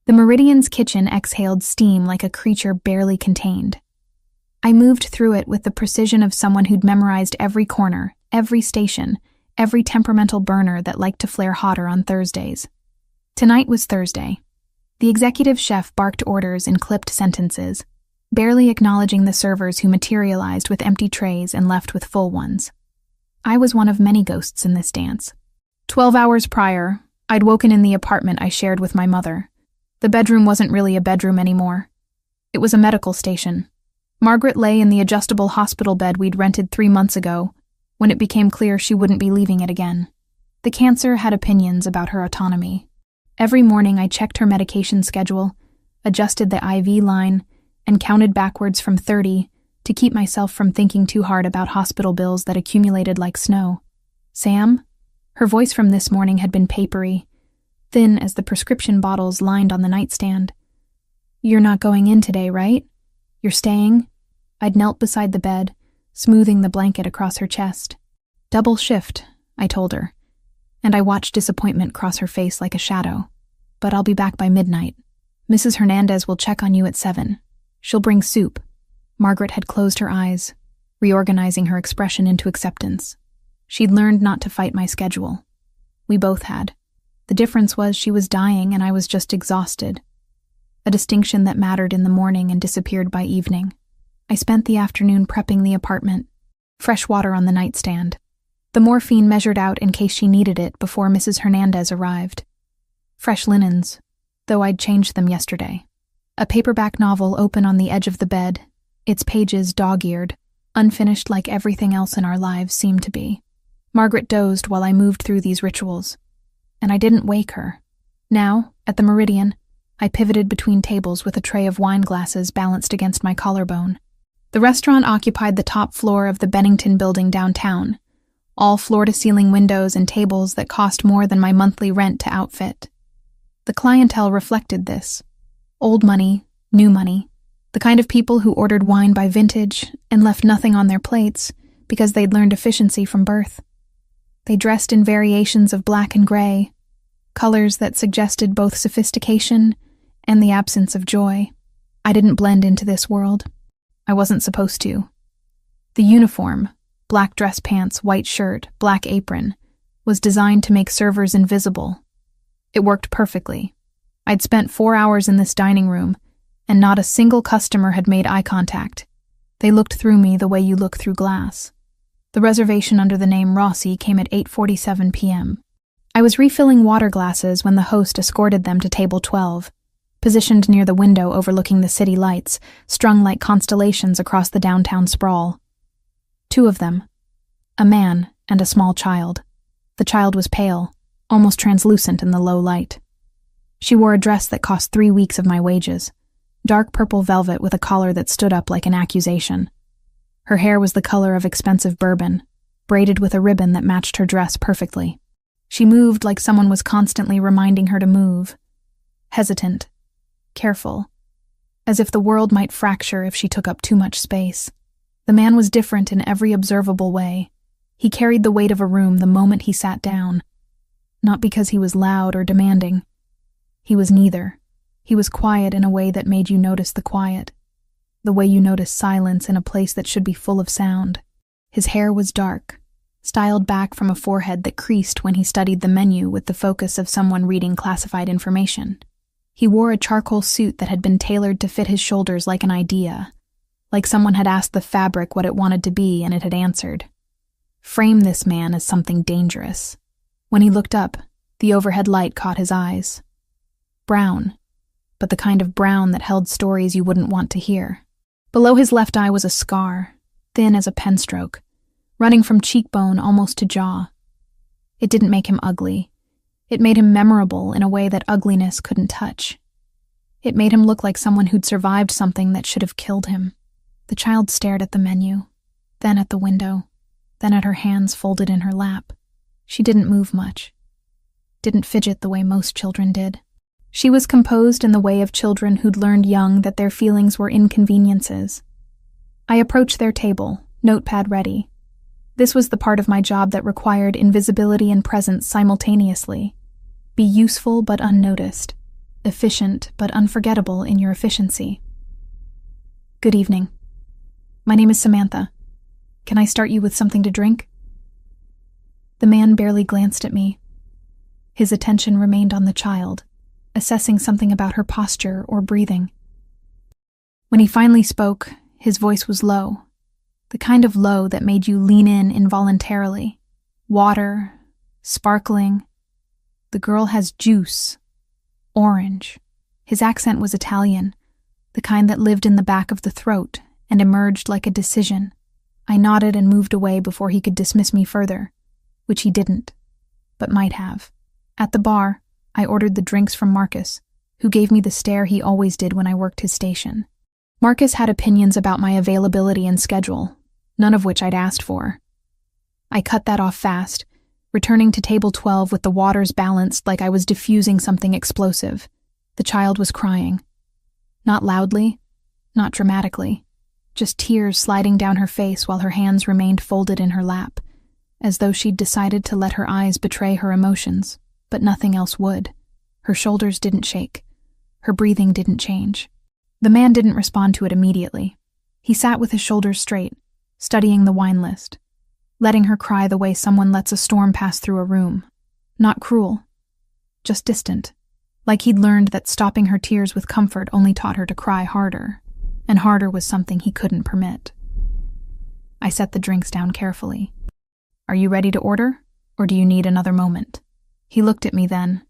The Meridian's kitchen exhaled steam like a creature barely contained. I moved through it with the precision of someone who'd memorized every corner, every station, every temperamental burner that liked to flare hotter on Thursdays. Tonight was Thursday. The executive chef barked orders in clipped sentences, barely acknowledging the servers who materialized with empty trays and left with full ones. I was one of many ghosts in this dance. 12 hours prior, I'd woken in the apartment I shared with my mother. The bedroom wasn't really a bedroom anymore. It was a medical station. Margaret lay in the adjustable hospital bed we'd rented 3 months ago, when it became clear she wouldn't be leaving it again. The cancer had opinions about her autonomy. Every morning I checked her medication schedule, adjusted the IV line, and counted backwards from 30 to keep myself from thinking too hard about hospital bills that accumulated like snow. "Sam?" Her voice from this morning had been papery, thin as the prescription bottles lined on the nightstand. "You're not going in today, right? You're staying?" I'd knelt beside the bed, smoothing the blanket across her chest. "Double shift," I told her, and I watched disappointment cross her face like a shadow. "But I'll be back by midnight. Mrs. Hernandez will check on you at 7. She'll bring soup." Margaret had closed her eyes, reorganizing her expression into acceptance. She'd learned not to fight my schedule. We both had. The difference was she was dying and I was just exhausted. A distinction that mattered in the morning and disappeared by evening. I spent the afternoon prepping the apartment, fresh water on the nightstand. The morphine measured out in case she needed it before Mrs. Hernandez arrived. Fresh linens, though I'd changed them yesterday. A paperback novel open on the edge of the bed, its pages dog-eared, unfinished like everything else in our lives seemed to be. Margaret dozed while I moved through these rituals, and I didn't wake her. Now, at the Meridian, I pivoted between tables with a tray of wine glasses balanced against my collarbone. The restaurant occupied the top floor of the Bennington building downtown, all floor-to-ceiling windows and tables that cost more than my monthly rent to outfit. The clientele reflected this. Old money, new money, the kind of people who ordered wine by vintage and left nothing on their plates because they'd learned efficiency from birth. They dressed in variations of black and gray, colors that suggested both sophistication and the absence of joy. I didn't blend into this world. I wasn't supposed to. The uniform, black dress pants, white shirt, black apron, was designed to make servers invisible. It worked perfectly. I'd spent 4 hours in this dining room, and not a single customer had made eye contact. They looked through me the way you look through glass. The reservation under the name Rossi came at 8:47 p.m. I was refilling water glasses when the host escorted them to table 12, positioned near the window overlooking the city lights, strung like constellations across the downtown sprawl. 2 of them, a man and a small child. The child was pale, almost translucent in the low light. She wore a dress that cost 3 weeks of my wages, dark purple velvet with a collar that stood up like an accusation. Her hair was the color of expensive bourbon, braided with a ribbon that matched her dress perfectly. She moved like someone was constantly reminding her to move, hesitant, careful, as if the world might fracture if she took up too much space. The man was different in every observable way. He carried the weight of a room the moment he sat down, not because he was loud or demanding. He was neither. He was quiet in a way that made you notice the quiet, the way you notice silence in a place that should be full of sound. His hair was dark, styled back from a forehead that creased when he studied the menu with the focus of someone reading classified information. He wore a charcoal suit that had been tailored to fit his shoulders like an idea, like someone had asked the fabric what it wanted to be and it had answered. Frame this man as something dangerous. When he looked up, the overhead light caught his eyes. Brown, but the kind of brown that held stories you wouldn't want to hear. Below his left eye was a scar, thin as a penstroke, running from cheekbone almost to jaw. It didn't make him ugly. It made him memorable in a way that ugliness couldn't touch. It made him look like someone who'd survived something that should have killed him. The child stared at the menu, then at the window, then at her hands folded in her lap. She didn't move much. Didn't fidget the way most children did. She was composed in the way of children who'd learned young that their feelings were inconveniences. I approached their table, notepad ready. This was the part of my job that required invisibility and presence simultaneously. Be useful but unnoticed, efficient but unforgettable in your efficiency. Good evening. My name is Samantha. Can I start you with something to drink? The man barely glanced at me. His attention remained on the child, assessing something about her posture or breathing. When he finally spoke, his voice was low, the kind of low that made you lean in involuntarily. Water, sparkling. The girl has juice. Orange. His accent was Italian, the kind that lived in the back of the throat and emerged like a decision. I nodded and moved away before he could dismiss me further, which he didn't, but might have. At the bar, I ordered the drinks from Marcus, who gave me the stare he always did when I worked his station. Marcus had opinions about my availability and schedule, none of which I'd asked for. I cut that off fast, returning to table 12 with the waters balanced like I was diffusing something explosive. The child was crying. Not loudly, not dramatically, just tears sliding down her face while her hands remained folded in her lap, as though she'd decided to let her eyes betray her emotions, but nothing else would. Her shoulders didn't shake. Her breathing didn't change. The man didn't respond to it immediately. He sat with his shoulders straight, studying the wine list, letting her cry the way someone lets a storm pass through a room. Not cruel, just distant, like he'd learned that stopping her tears with comfort only taught her to cry harder, and harder was something he couldn't permit. I set the drinks down carefully. Are you ready to order, or do you need another moment? He looked at me then,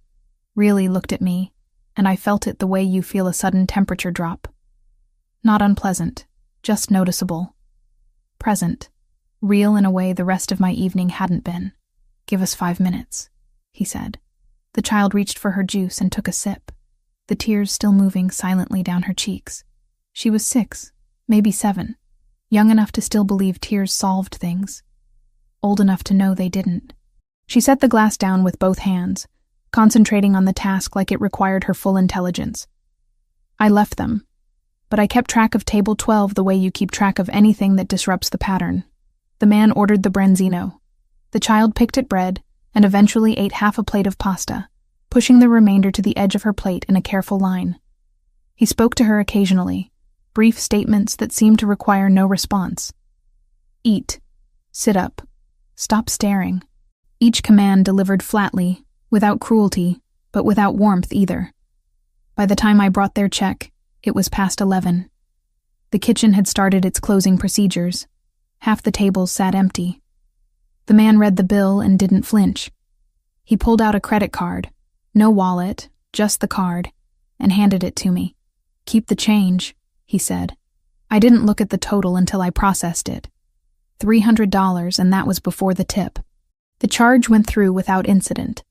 really looked at me, and I felt it the way you feel a sudden temperature drop. Not unpleasant, just noticeable. Present, real in a way the rest of my evening hadn't been. Give us 5 minutes, he said. The child reached for her juice and took a sip, the tears still moving silently down her cheeks. She was 6, maybe 7, young enough to still believe tears solved things, old enough to know they didn't. She set the glass down with both hands, concentrating on the task like it required her full intelligence. I left them, but I kept track of table 12 the way you keep track of anything that disrupts the pattern. The man ordered the branzino. The child picked at bread and eventually ate half a plate of pasta, pushing the remainder to the edge of her plate in a careful line. He spoke to her occasionally, brief statements that seemed to require no response. Eat. Sit up. Stop staring. Each command delivered flatly, without cruelty, but without warmth either. By the time I brought their check, it was past 11. The kitchen had started its closing procedures. Half the tables sat empty. The man read the bill and didn't flinch. He pulled out a credit card, no wallet, just the card, and handed it to me. Keep the change, he said. I didn't look at the total until I processed it. $300, and that was before the tip. The charge went through without incident,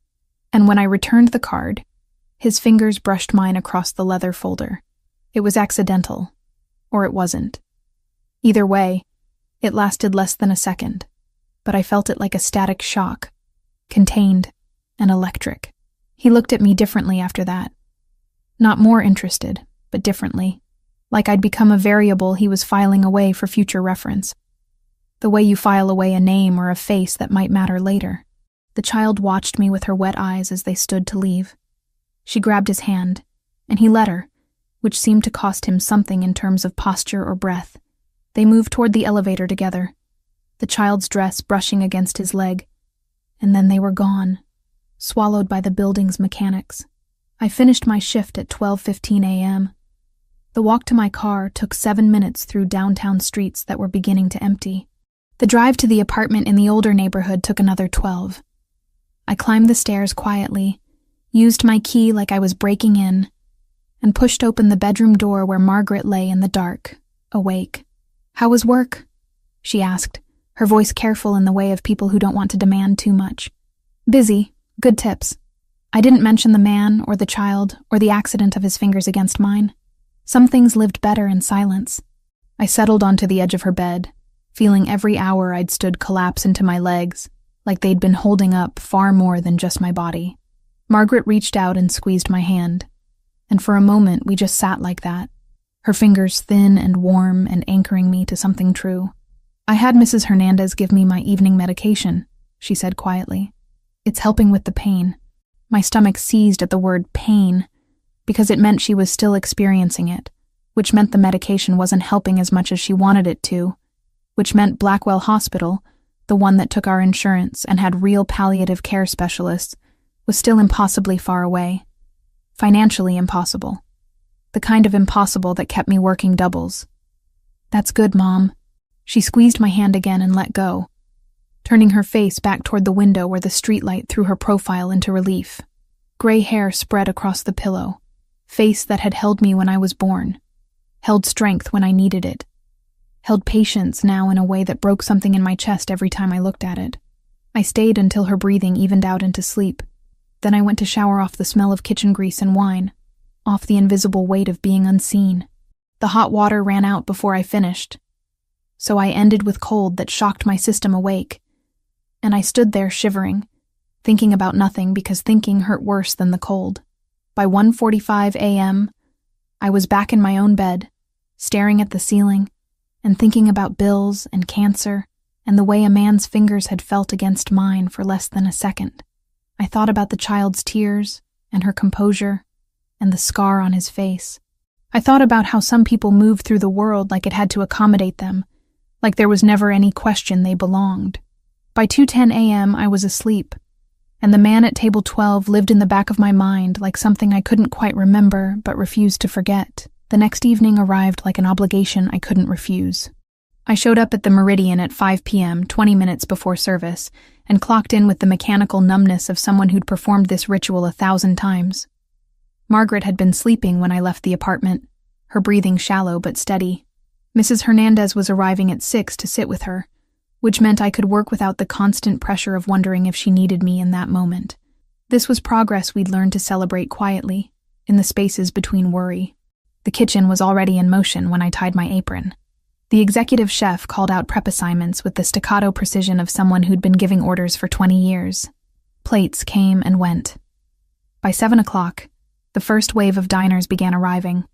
and when I returned the card, his fingers brushed mine across the leather folder. It was accidental, or it wasn't. Either way, it lasted less than a second, but I felt it like a static shock, contained and electric. He looked at me differently after that. Not more interested, but differently, like I'd become a variable he was filing away for future reference. The way you file away a name or a face that might matter later. The child watched me with her wet eyes as they stood to leave. She grabbed his hand, and he let her, which seemed to cost him something in terms of posture or breath. They moved toward the elevator together, the child's dress brushing against his leg, and then they were gone, swallowed by the building's mechanics. I finished my shift at 12:15 a.m. The walk to my car took 7 minutes through downtown streets that were beginning to empty. The drive to the apartment in the older neighborhood took another 12. I climbed the stairs quietly, used my key like I was breaking in, and pushed open the bedroom door where Margaret lay in the dark, awake. "How was work?" she asked, her voice careful in the way of people who don't want to demand too much. "Busy. Good tips." I didn't mention the man or the child or the accident of his fingers against mine. Some things lived better in silence. I settled onto the edge of her bed, feeling every hour I'd stood collapse into my legs, like they'd been holding up far more than just my body. Margaret reached out and squeezed my hand, and for a moment we just sat like that, her fingers thin and warm and anchoring me to something true. "I had Mrs. Hernandez give me my evening medication," she said quietly. "It's helping with the pain." My stomach seized at the word pain, because it meant she was still experiencing it, which meant the medication wasn't helping as much as she wanted it to, which meant Blackwell Hospital, the one that took our insurance and had real palliative care specialists, was still impossibly far away. Financially impossible. The kind of impossible that kept me working doubles. "That's good, Mom." She squeezed my hand again and let go, turning her face back toward the window where the streetlight threw her profile into relief. Gray hair spread across the pillow, face that had held me when I was born, held strength when I needed it, held patience now in a way that broke something in my chest every time I looked at it. I stayed until her breathing evened out into sleep. Then I went to shower off the smell of kitchen grease and wine, off the invisible weight of being unseen. The hot water ran out before I finished, so I ended with cold that shocked my system awake, and I stood there shivering, thinking about nothing because thinking hurt worse than the cold. By 1:45 a.m., I was back in my own bed, staring at the ceiling, and thinking about bills and cancer and the way a man's fingers had felt against mine for less than a second. I thought about the child's tears and her composure and the scar on his face. I thought about how some people moved through the world like it had to accommodate them, like there was never any question they belonged. By 2:10 a.m., I was asleep, and the man at table 12 lived in the back of my mind like something I couldn't quite remember but refused to forget. The next evening arrived like an obligation I couldn't refuse. I showed up at the Meridian at 5 p.m., 20 minutes before service, and clocked in with the mechanical numbness of someone who'd performed this ritual 1,000 times. Margaret had been sleeping when I left the apartment, her breathing shallow but steady. Mrs. Hernandez was arriving at 6 to sit with her, which meant I could work without the constant pressure of wondering if she needed me in that moment. This was progress we'd learned to celebrate quietly, in the spaces between worry. The kitchen was already in motion when I tied my apron. The executive chef called out prep assignments with the staccato precision of someone who'd been giving orders for 20 years. Plates came and went. By 7 o'clock, the first wave of diners began arriving,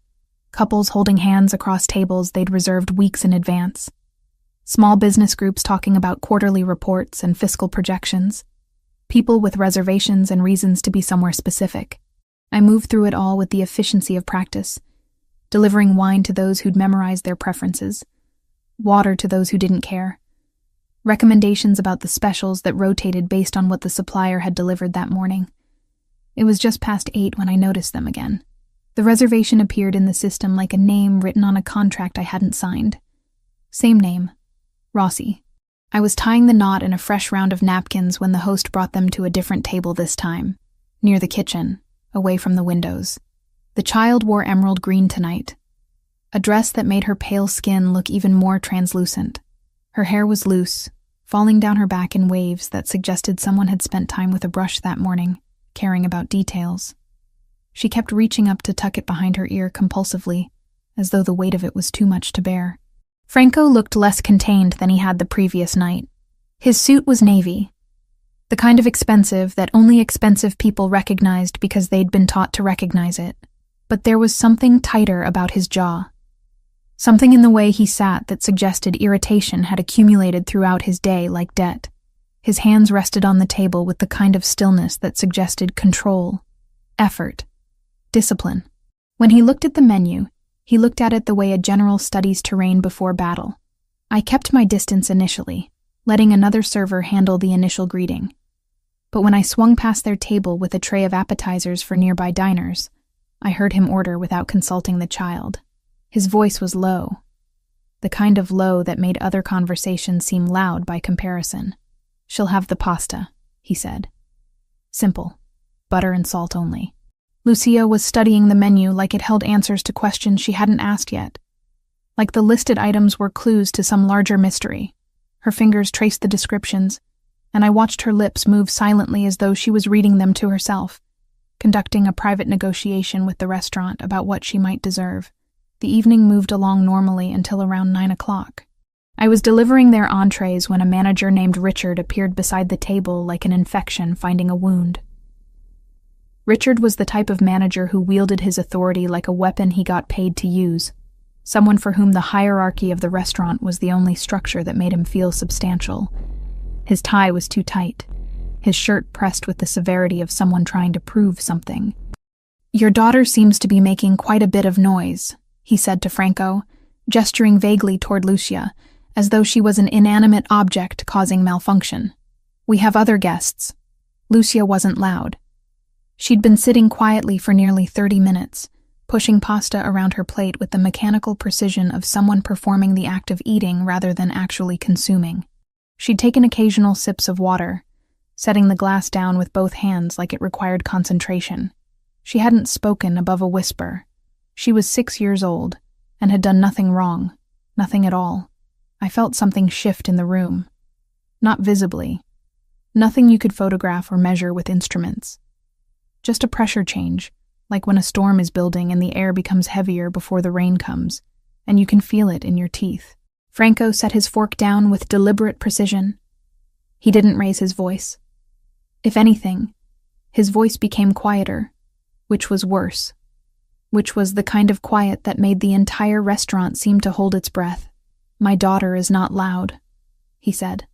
couples holding hands across tables they'd reserved weeks in advance, small business groups talking about quarterly reports and fiscal projections, people with reservations and reasons to be somewhere specific. I moved through it all with the efficiency of practice, delivering wine to those who'd memorized their preferences, water to those who didn't care, recommendations about the specials that rotated based on what the supplier had delivered that morning. It was just past 8 when I noticed them again. The reservation appeared in the system like a name written on a contract I hadn't signed. Same name, Rossi. I was tying the knot in a fresh round of napkins when the host brought them to a different table this time, near the kitchen, away from the windows. The child wore emerald green tonight, a dress that made her pale skin look even more translucent. Her hair was loose, falling down her back in waves that suggested someone had spent time with a brush that morning, caring about details. She kept reaching up to tuck it behind her ear compulsively, as though the weight of it was too much to bear. Franco looked less contained than he had the previous night. His suit was navy, the kind of expensive that only expensive people recognized because they'd been taught to recognize it. But there was something tighter about his jaw. Something in the way he sat that suggested irritation had accumulated throughout his day like debt. His hands rested on the table with the kind of stillness that suggested control, effort, discipline. When he looked at the menu, he looked at it the way a general studies terrain before battle. I kept my distance initially, letting another server handle the initial greeting. But when I swung past their table with a tray of appetizers for nearby diners, I heard him order without consulting the child. His voice was low, the kind of low that made other conversations seem loud by comparison. "She'll have the pasta," he said. "Simple, butter and salt only." Lucia was studying the menu like it held answers to questions she hadn't asked yet, like the listed items were clues to some larger mystery. Her fingers traced the descriptions, and I watched her lips move silently as though she was reading them to herself, conducting a private negotiation with the restaurant about what she might deserve. The evening moved along normally until around 9 o'clock. I was delivering their entrees when a manager named Richard appeared beside the table like an infection finding a wound. Richard was the type of manager who wielded his authority like a weapon he got paid to use, someone for whom the hierarchy of the restaurant was the only structure that made him feel substantial. His tie was too tight, his shirt pressed with the severity of someone trying to prove something. "Your daughter seems to be making quite a bit of noise," he said to Franco, gesturing vaguely toward Lucia, as though she was an inanimate object causing malfunction. "We have other guests." Lucia wasn't loud. She'd been sitting quietly for nearly 30 minutes, pushing pasta around her plate with the mechanical precision of someone performing the act of eating rather than actually consuming. She'd taken occasional sips of water, setting the glass down with both hands like it required concentration. She hadn't spoken above a whisper. She was 6 years old and had done nothing wrong, nothing at all. I felt something shift in the room. Not visibly. Nothing you could photograph or measure with instruments. Just a pressure change, like when a storm is building and the air becomes heavier before the rain comes, and you can feel it in your teeth. Franco set his fork down with deliberate precision. He didn't raise his voice. If anything, his voice became quieter, which was worse, which was the kind of quiet that made the entire restaurant seem to hold its breath. "My daughter is not loud," he said.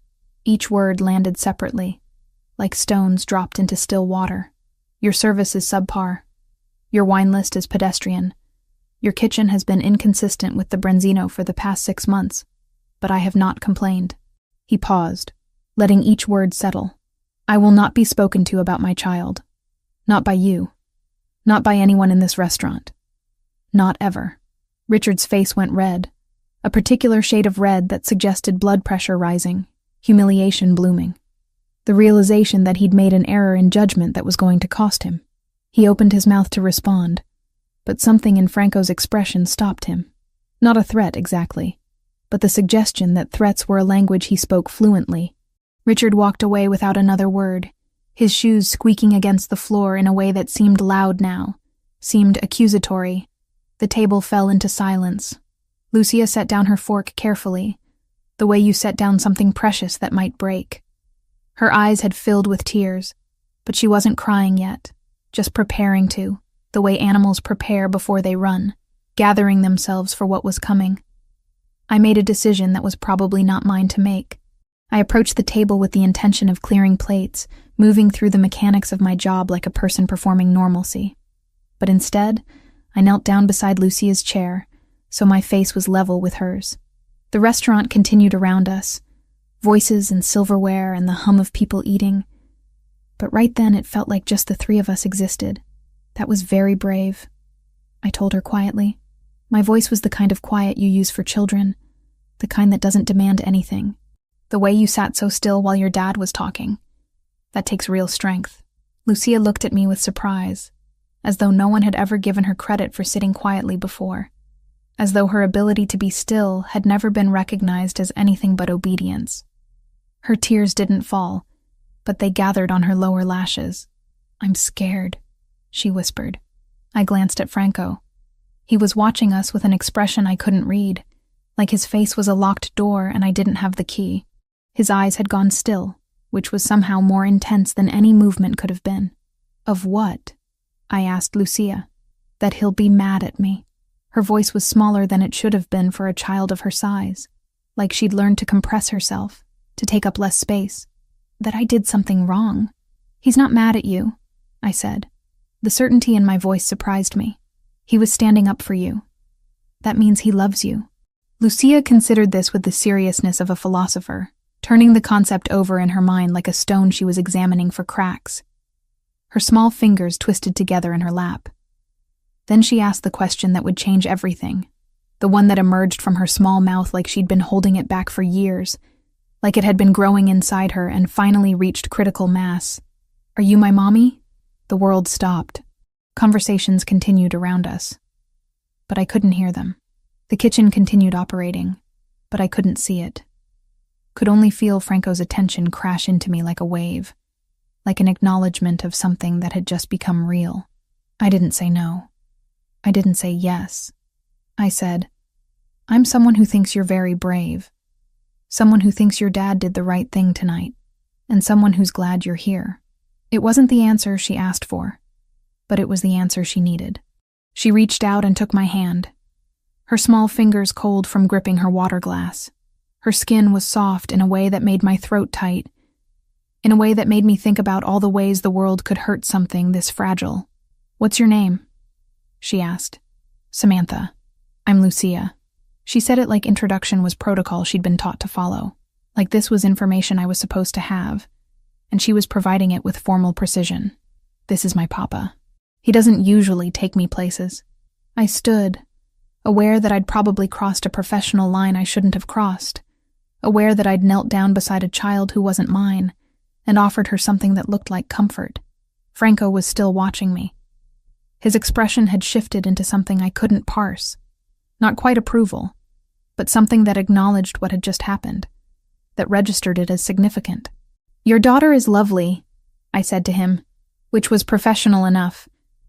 Each word landed separately, like stones dropped into still water. "Your service is subpar. Your wine list is pedestrian. Your kitchen has been inconsistent with the Brenzino for the past 6 months, but I have not complained." He paused, letting each word settle. "I will not be spoken to about my child. Not by you. Not by anyone in this restaurant. Not ever." Richard's face went red, a particular shade of red that suggested blood pressure rising, humiliation blooming. The realization that he'd made an error in judgment that was going to cost him. He opened his mouth to respond, but something in Franco's expression stopped him. Not a threat exactly, but the suggestion that threats were a language he spoke fluently. Richard walked away without another word, his shoes squeaking against the floor in a way that seemed loud now, seemed accusatory. The table fell into silence. Lucia set down her fork carefully, the way you set down something precious that might break. Her eyes had filled with tears, but she wasn't crying yet, just preparing to, the way animals prepare before they run, gathering themselves for what was coming. I made a decision that was probably not mine to make. I approached the table with the intention of clearing plates, moving through the mechanics of my job like a person performing normalcy. But instead, I knelt down beside Lucia's chair, so my face was level with hers. The restaurant continued around us, voices and silverware and the hum of people eating. But right then it felt like just the 3 of us existed. That was very brave, I told her quietly. My voice was the kind of quiet you use for children, the kind that doesn't demand anything. The way you sat so still while your dad was talking. That takes real strength. Lucia looked at me with surprise, as though no one had ever given her credit for sitting quietly before, as though her ability to be still had never been recognized as anything but obedience. Her tears didn't fall, but they gathered on her lower lashes. "I'm scared," she whispered. I glanced at Franco. He was watching us with an expression I couldn't read, like his face was a locked door and I didn't have the key. His eyes had gone still, which was somehow more intense than any movement could have been. "Of what?" I asked Lucia. "That he'll be mad at me." Her voice was smaller than it should have been for a child of her size, like she'd learned to compress herself, to take up less space. "That I did something wrong. He's not mad at you," I said. The certainty in my voice surprised me. "He was standing up for you. That means he loves you." Lucia considered this with the seriousness of a philosopher, turning the concept over in her mind like a stone she was examining for cracks. Her small fingers twisted together in her lap. Then she asked the question that would change everything, the one that emerged from her small mouth like she'd been holding it back for years, like it had been growing inside her and finally reached critical mass. "Are you my mommy?" The world stopped. Conversations continued around us, but I couldn't hear them. The kitchen continued operating, but I couldn't see it. Could only feel Franco's attention crash into me like a wave, like an acknowledgement of something that had just become real. I didn't say no. I didn't say yes. I said, "I'm someone who thinks you're very brave. Someone who thinks your dad did the right thing tonight, and someone who's glad you're here." It wasn't the answer she asked for, but it was the answer she needed. She reached out and took my hand, her small fingers cold from gripping her water glass. Her skin was soft in a way that made my throat tight, in a way that made me think about all the ways the world could hurt something this fragile. "What's your name?" she asked. Samantha. I'm Lucia. She said it like introduction was protocol she'd been taught to follow, like this was information I was supposed to have, and she was providing it with formal precision. This is my papa. He doesn't usually take me places. I stood, aware that I'd probably crossed a professional line I shouldn't have crossed, aware that I'd knelt down beside a child who wasn't mine and offered her something that looked like comfort. Franco was still watching me. His expression had shifted into something I couldn't parse. Not quite approval, but something that acknowledged what had just happened, that registered it as significant. Your daughter is lovely, I said to him, which was professional enough,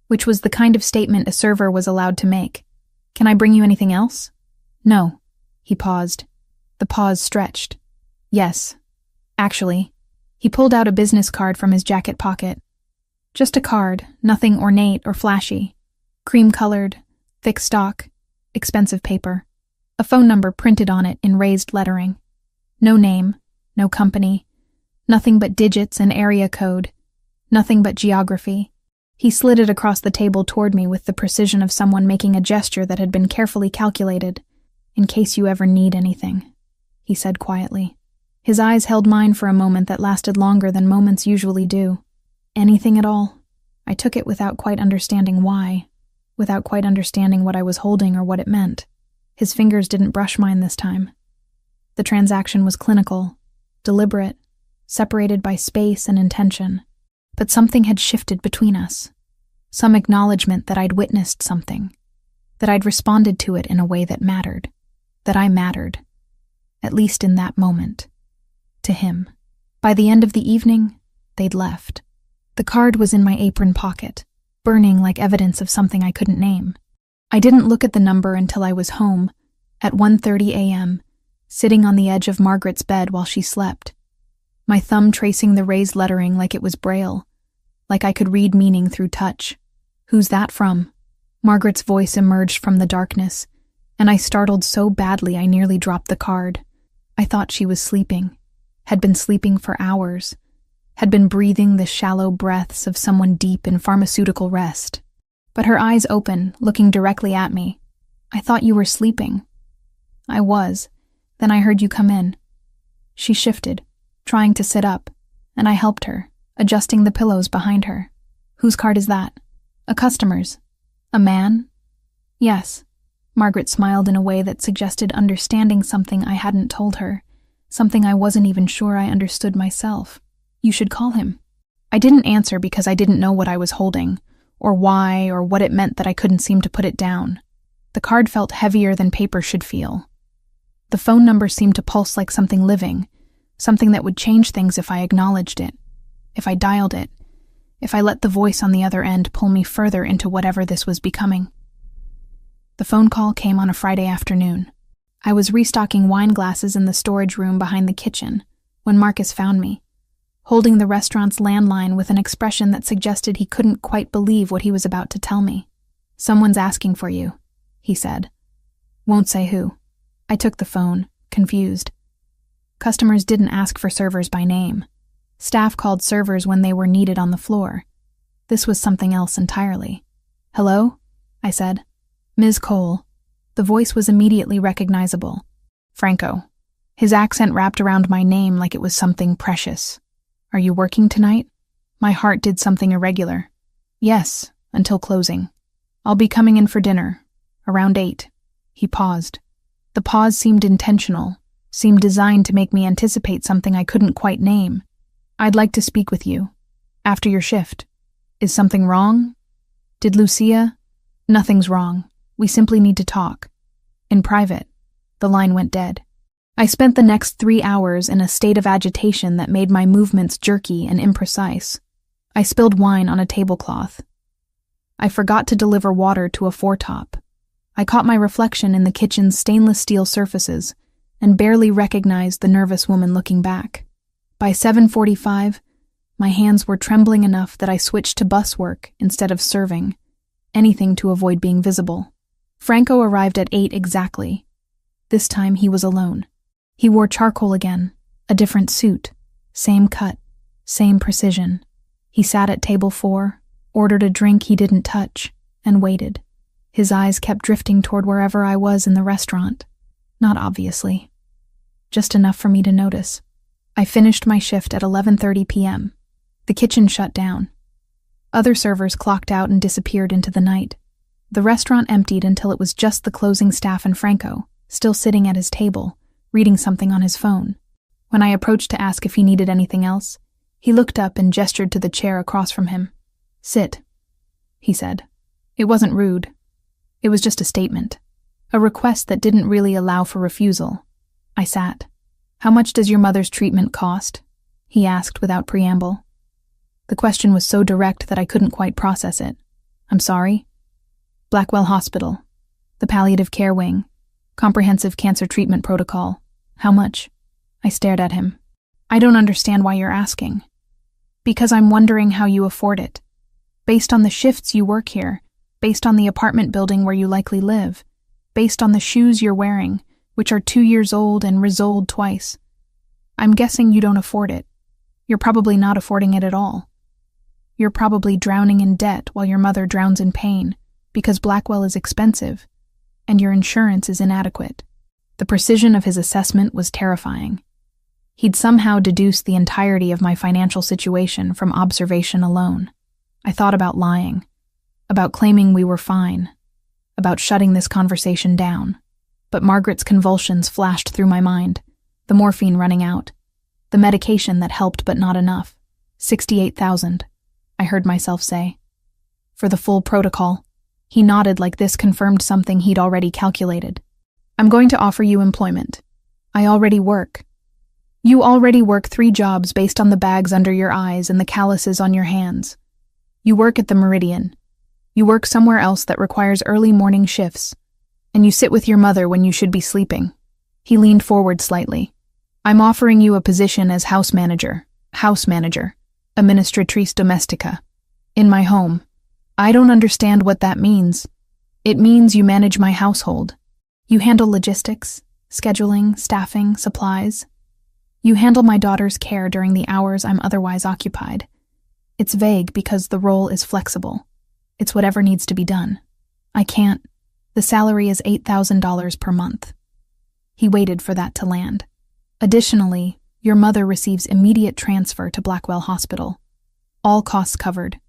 which was the kind of statement a server was allowed to make. Can I bring you anything else? No. He paused. The pause stretched. Yes. Actually. He pulled out a business card from his jacket pocket. Just a card, nothing ornate or flashy. Cream-colored, thick stock, expensive paper. A phone number printed on it in raised lettering. No name, no company, nothing but digits and area code, nothing but geography. He slid it across the table toward me with the precision of someone making a gesture that had been carefully calculated. In case you ever need anything, he said quietly. His eyes held mine for a moment that lasted longer than moments usually do. Anything at all. I took it without quite understanding why, without quite understanding what I was holding or what it meant. His fingers didn't brush mine this time. The transaction was clinical, deliberate, separated by space and intention. But something had shifted between us. Some acknowledgement that I'd witnessed something, that I'd responded to it in a way that mattered, that I mattered, at least in that moment, to him. By the end of the evening, they'd left. The card was in my apron pocket, burning like evidence of something I couldn't name. I didn't look at the number until I was home, at 1:30 a.m., sitting on the edge of Margaret's bed while she slept, my thumb tracing the raised lettering like it was Braille, like I could read meaning through touch. Who's that from? Margaret's voice emerged from the darkness, and I startled so badly I nearly dropped the card. I thought she was sleeping, had been sleeping for hours, had been breathing the shallow breaths of someone deep in pharmaceutical rest. But her eyes open, looking directly at me. I thought you were sleeping. I was. Then I heard you come in. She shifted, trying to sit up, and I helped her, adjusting the pillows behind her. Whose card is that? A customer's. A man? Yes. Margaret smiled in a way that suggested understanding something I hadn't told her, something I wasn't even sure I understood myself. You should call him. I didn't answer because I didn't know what I was holding, or why, or what it meant that I couldn't seem to put it down. The card felt heavier than paper should feel. The phone number seemed to pulse like something living, something that would change things if I acknowledged it, if I dialed it, if I let the voice on the other end pull me further into whatever this was becoming. The phone call came on a Friday afternoon. I was restocking wine glasses in the storage room behind the kitchen when Marcus found me, holding the restaurant's landline with an expression that suggested he couldn't quite believe what he was about to tell me. Someone's asking for you, he said. Won't say who. I took the phone, confused. Customers didn't ask for servers by name. Staff called servers when they were needed on the floor. This was something else entirely. Hello? I said. Ms. Cole. The voice was immediately recognizable. Franco. His accent wrapped around my name like it was something precious. Are you working tonight? My heart did something irregular. Yes, until closing. I'll be coming in for dinner, around 8. He paused. The pause seemed intentional, seemed designed to make me anticipate something I couldn't quite name. I'd like to speak with you. After your shift. Is something wrong? Did Lucia? Nothing's wrong. We simply need to talk. In private. The line went dead. I spent the next 3 hours in a state of agitation that made my movements jerky and imprecise. I spilled wine on a tablecloth. I forgot to deliver water to a foretop. I caught my reflection in the kitchen's stainless steel surfaces and barely recognized the nervous woman looking back. By 7:45, my hands were trembling enough that I switched to bus work instead of serving, anything to avoid being visible. Franco arrived at 8 exactly. This time he was alone. He wore charcoal again, a different suit, same cut, same precision. He sat at table 4, ordered a drink he didn't touch, and waited. His eyes kept drifting toward wherever I was in the restaurant. Not obviously. Just enough for me to notice. I finished my shift at 11:30 p.m. The kitchen shut down. Other servers clocked out and disappeared into the night. The restaurant emptied until it was just the closing staff and Franco, still sitting at his table, reading something on his phone. When I approached to ask if he needed anything else, he looked up and gestured to the chair across from him. "Sit," he said. It wasn't rude. It was just a statement. A request that didn't really allow for refusal. I sat. "How much does your mother's treatment cost?" he asked without preamble. The question was so direct that I couldn't quite process it. "I'm sorry?" "Blackwell Hospital. The palliative care wing. Comprehensive cancer treatment protocol. How much?" I stared at him. "I don't understand why you're asking." "Because I'm wondering how you afford it. Based on the shifts you work here, based on the apartment building where you likely live, based on the shoes you're wearing, which are 2 years old and resoled twice. I'm guessing you don't afford it. You're probably not affording it at all. You're probably drowning in debt while your mother drowns in pain, because Blackwell is expensive, and your insurance is inadequate." The precision of his assessment was terrifying. He'd somehow deduced the entirety of my financial situation from observation alone. I thought about lying, about claiming we were fine, about shutting this conversation down. But Margaret's convulsions flashed through my mind, the morphine running out, the medication that helped but not enough. 68,000, I heard myself say. For the full protocol. He nodded like this confirmed something he'd already calculated. "I'm going to offer you employment. I already work. You already work 3 jobs based on the bags under your eyes and the calluses on your hands. You work at the Meridian. You work somewhere else that requires early morning shifts. And you sit with your mother when you should be sleeping." He leaned forward slightly. "I'm offering you a position as house manager, administratrice domestica, in my home. I don't understand what that means. It means you manage my household. You handle logistics, scheduling, staffing, supplies. You handle my daughter's care during the hours I'm otherwise occupied. It's vague because the role is flexible. It's whatever needs to be done. I can't. The salary is $8,000 per month." He waited for that to land. "Additionally, your mother receives immediate transfer to Blackwell Hospital. All costs covered.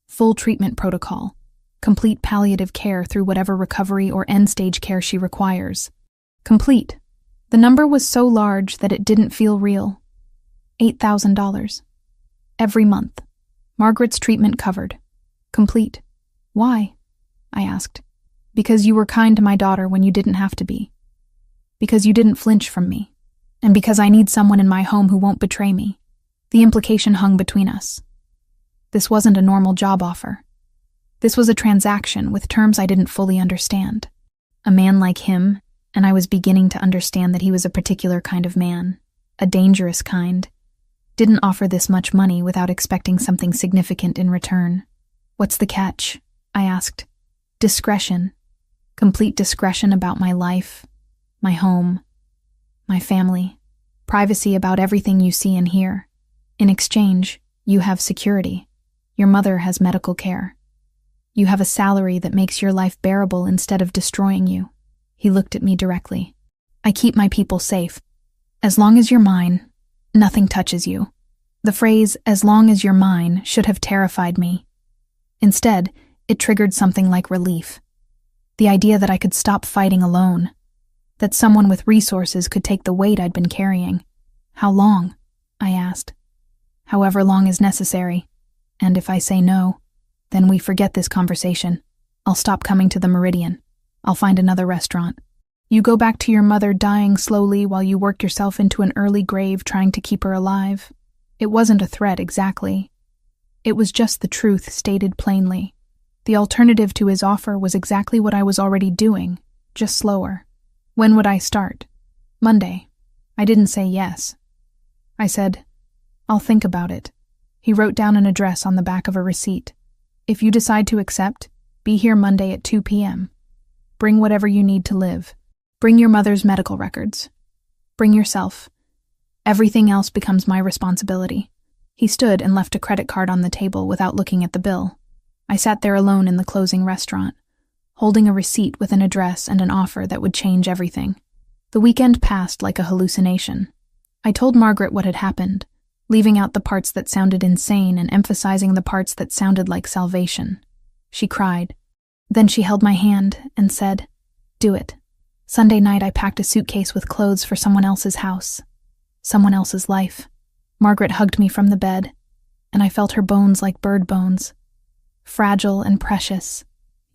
Full treatment protocol. Complete palliative care through whatever recovery or end-stage care she requires. Complete." The number was so large that it didn't feel real. $8,000. Every month. Margaret's treatment covered. Complete. "Why?" I asked. "Because you were kind to my daughter when you didn't have to be. Because you didn't flinch from me. And because I need someone in my home who won't betray me." The implication hung between us. This wasn't a normal job offer. This was a transaction with terms I didn't fully understand. A man like him, and I was beginning to understand that he was a particular kind of man, a dangerous kind, didn't offer this much money without expecting something significant in return. "What's the catch?" I asked. "Discretion. Complete discretion about my life, my home, my family, privacy about everything you see and hear. In exchange, you have security. Your mother has medical care. You have a salary that makes your life bearable instead of destroying you." He looked at me directly. "I keep my people safe. As long as you're mine, nothing touches you." The phrase, "as long as you're mine," should have terrified me. Instead, it triggered something like relief. The idea that I could stop fighting alone. That someone with resources could take the weight I'd been carrying. "How long?" I asked. "However long is necessary. And if I say no, then we forget this conversation. I'll stop coming to the Meridian. I'll find another restaurant. You go back to your mother dying slowly while you work yourself into an early grave trying to keep her alive." It wasn't a threat exactly. It was just the truth stated plainly. The alternative to his offer was exactly what I was already doing, just slower. When would I start? Monday. I didn't say yes. I said, "I'll think about it." He wrote down an address on the back of a receipt. "If you decide to accept, be here Monday at 2 p.m. Bring whatever you need to live. Bring your mother's medical records. Bring yourself. Everything else becomes my responsibility." He stood and left a credit card on the table without looking at the bill. I sat there alone in the closing restaurant, holding a receipt with an address and an offer that would change everything. The weekend passed like a hallucination. I told Margaret what had happened, leaving out the parts that sounded insane and emphasizing the parts that sounded like salvation. She cried. Then she held my hand and said, "Do it." Sunday night I packed a suitcase with clothes for someone else's house, someone else's life. Margaret hugged me from the bed, and I felt her bones like bird bones, fragile and precious.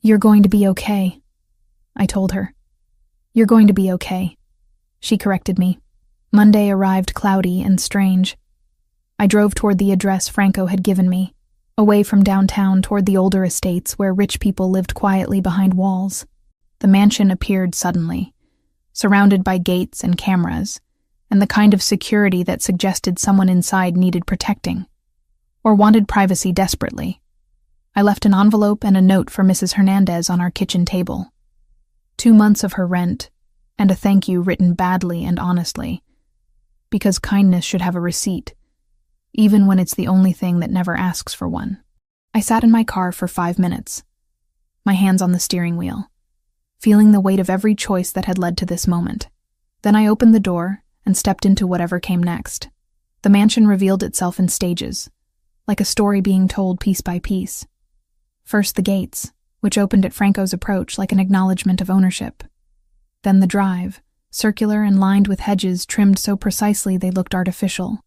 "You're going to be okay," I told her. "You're going to be okay," she corrected me. Monday arrived cloudy and strange. I drove toward the address Franco had given me, away from downtown toward the older estates where rich people lived quietly behind walls. The mansion appeared suddenly, surrounded by gates and cameras, and the kind of security that suggested someone inside needed protecting, or wanted privacy desperately. I left an envelope and a note for Mrs. Hernandez on our kitchen table. 2 months of her rent, and a thank you written badly and honestly, because kindness should have a receipt, even when it's the only thing that never asks for one. I sat in my car for 5 minutes, my hands on the steering wheel, feeling the weight of every choice that had led to this moment. Then I opened the door and stepped into whatever came next. The mansion revealed itself in stages, like a story being told piece by piece. First the gates, which opened at Franco's approach like an acknowledgement of ownership. Then the drive, circular and lined with hedges trimmed so precisely they looked artificial.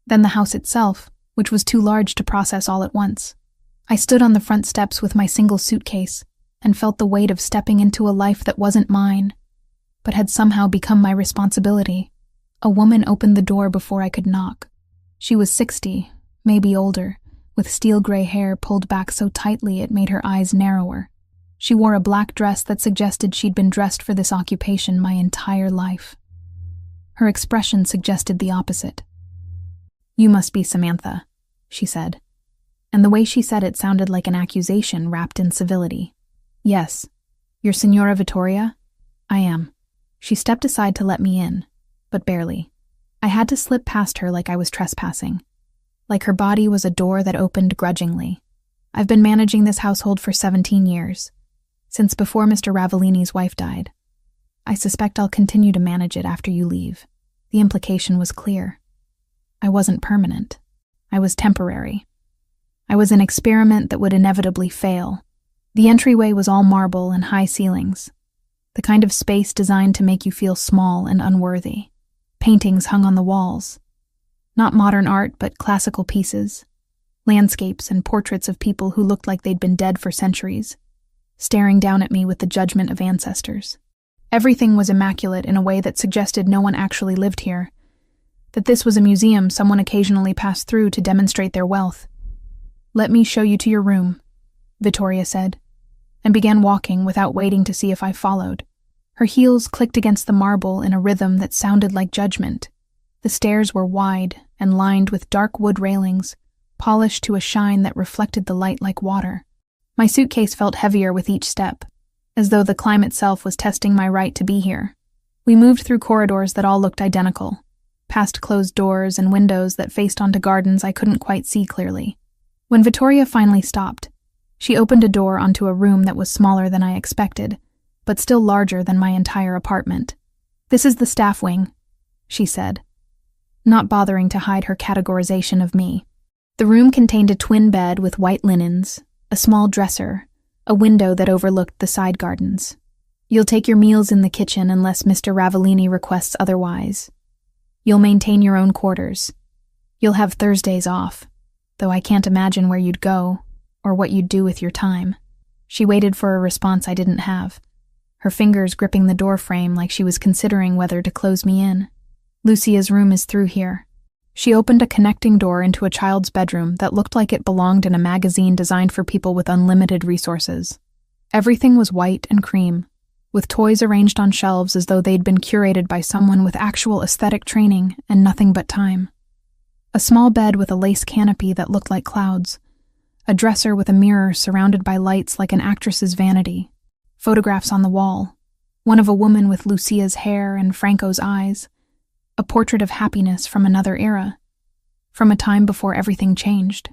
Then the house itself, which was too large to process all at once. I stood on the front steps with my single suitcase and felt the weight of stepping into a life that wasn't mine, but had somehow become my responsibility. A woman opened the door before I could knock. She was 60, maybe older, with steel gray hair pulled back so tightly it made her eyes narrower. She wore a black dress that suggested she'd been dressed for this occupation my entire life. Her expression suggested the opposite. "You must be Samantha," she said, and the way she said it sounded like an accusation wrapped in civility. "Yes. You're Signora Vittoria?" "I am." She stepped aside to let me in, but barely. I had to slip past her like I was trespassing, like her body was a door that opened grudgingly. I've been managing this household for 17 years, since before Mr. Ravellini's wife died. I suspect I'll continue to manage it after you leave. The implication was clear. I wasn't permanent. I was temporary. I was an experiment that would inevitably fail. The entryway was all marble and high ceilings, the kind of space designed to make you feel small and unworthy. Paintings hung on the walls. Not modern art, but classical pieces. Landscapes and portraits of people who looked like they'd been dead for centuries, staring down at me with the judgment of ancestors. Everything was immaculate in a way that suggested no one actually lived here, that this was a museum someone occasionally passed through to demonstrate their wealth. "Let me show you to your room," Vittoria said, and began walking without waiting to see if I followed. Her heels clicked against the marble in a rhythm that sounded like judgment. The stairs were wide and lined with dark wood railings, polished to a shine that reflected the light like water. My suitcase felt heavier with each step, as though the climb itself was testing my right to be here. We moved through corridors that all looked identical, past closed doors and windows that faced onto gardens I couldn't quite see clearly. When Vittoria finally stopped, she opened a door onto a room that was smaller than I expected, but still larger than my entire apartment. "This is the staff wing," she said, not bothering to hide her categorization of me. The room contained a twin bed with white linens, a small dresser, a window that overlooked the side gardens. "You'll take your meals in the kitchen unless Mr. Ravellini requests otherwise. You'll maintain your own quarters. You'll have Thursdays off, though I can't imagine where you'd go or what you'd do with your time." She waited for a response I didn't have, her fingers gripping the door frame like she was considering whether to close me in. "Lucia's room is through here." She opened a connecting door into a child's bedroom that looked like it belonged in a magazine designed for people with unlimited resources. Everything was white and cream, with toys arranged on shelves as though they'd been curated by someone with actual aesthetic training and nothing but time. A small bed with a lace canopy that looked like clouds, a dresser with a mirror surrounded by lights like an actress's vanity, photographs on the wall, one of a woman with Lucia's hair and Franco's eyes, a portrait of happiness from another era, from a time before everything changed.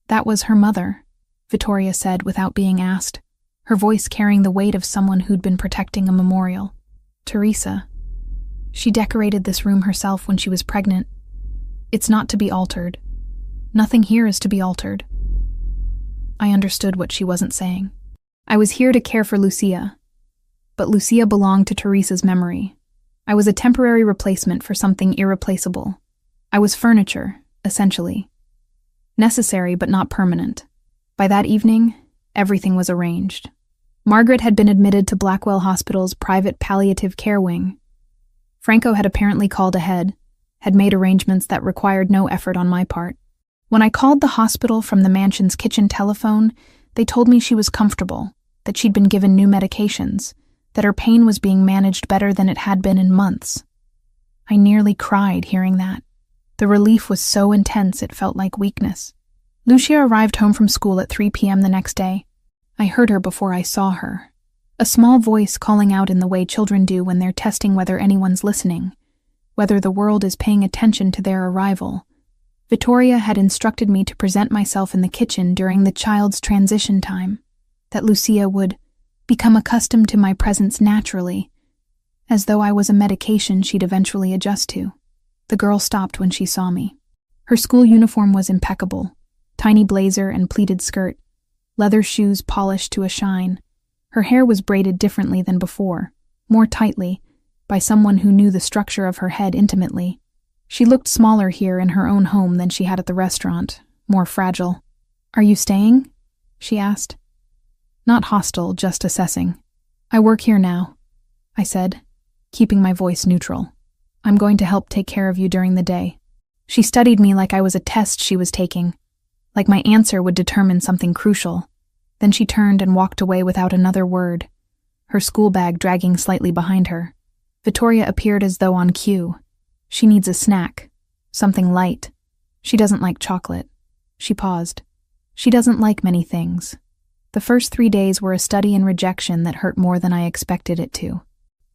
"That was her mother," Vittoria said without being asked, her voice carrying the weight of someone who'd been protecting a memorial. Teresa. She decorated this room herself when she was pregnant. It's not to be altered. Nothing here is to be altered. I understood what she wasn't saying. I was here to care for Lucia, but Lucia belonged to Teresa's memory. I was a temporary replacement for something irreplaceable. I was furniture, essentially. Necessary but not permanent. By that evening, everything was arranged. Margaret had been admitted to Blackwell Hospital's private palliative care wing. Franco had apparently called ahead, had made arrangements that required no effort on my part. When I called the hospital from the mansion's kitchen telephone, they told me she was comfortable, that she'd been given new medications, that her pain was being managed better than it had been in months. I nearly cried hearing that. The relief was so intense it felt like weakness. Lucia arrived home from school at 3 p.m. the next day. I heard her before I saw her. A small voice calling out in the way children do when they're testing whether anyone's listening, whether the world is paying attention to their arrival. Vittoria had instructed me to present myself in the kitchen during the child's transition time, that Lucia would become accustomed to my presence naturally, as though I was a medication she'd eventually adjust to. The girl stopped when she saw me. Her school uniform was impeccable, tiny blazer and pleated skirt, leather shoes polished to a shine. Her hair was braided differently than before, more tightly, by someone who knew the structure of her head intimately. She looked smaller here in her own home than she had at the restaurant, more fragile. "Are you staying?" she asked. Not hostile, just assessing. "I work here now," I said, keeping my voice neutral. "I'm going to help take care of you during the day." She studied me like I was a test she was taking, like my answer would determine something crucial. Then she turned and walked away without another word, her school bag dragging slightly behind her. Vittoria appeared as though on cue. She needs a snack, something light. She doesn't like chocolate. She paused. She doesn't like many things. The first 3 days were a study in rejection that hurt more than I expected it to.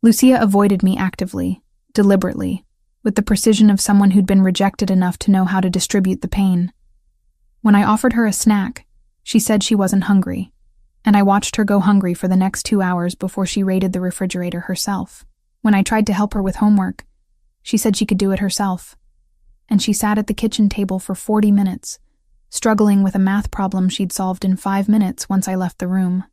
Lucia avoided me actively, deliberately, with the precision of someone who'd been rejected enough to know how to distribute the pain. When I offered her a snack, she said she wasn't hungry, and I watched her go hungry for the next 2 hours before she raided the refrigerator herself. When I tried to help her with homework, she said she could do it herself, and she sat at the kitchen table for 40 minutes, struggling with a math problem she'd solved in 5 minutes once I left the room.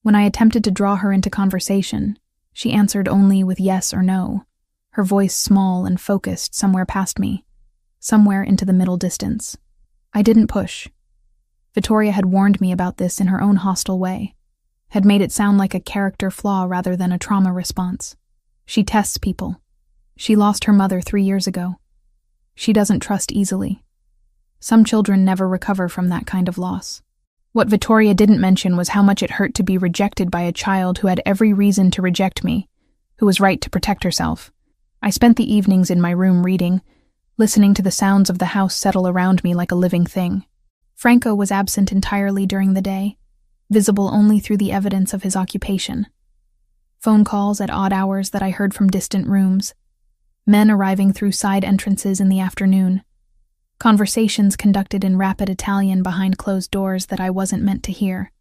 When I attempted to draw her into conversation, she answered only with yes or no, her voice small and focused somewhere past me, somewhere into the middle distance. I didn't push. Vittoria had warned me about this in her own hostile way, had made it sound like a character flaw rather than a trauma response. She tests people. She lost her mother 3 years ago. She doesn't trust easily. Some children never recover from that kind of loss. What Vittoria didn't mention was how much it hurt to be rejected by a child who had every reason to reject me, who was right to protect herself. I spent the evenings in my room reading, listening to the sounds of the house settle around me like a living thing. Franco was absent entirely during the day, visible only through the evidence of his occupation. Phone calls at odd hours that I heard from distant rooms, men arriving through side entrances in the afternoon, conversations conducted in rapid Italian behind closed doors that I wasn't meant to hear.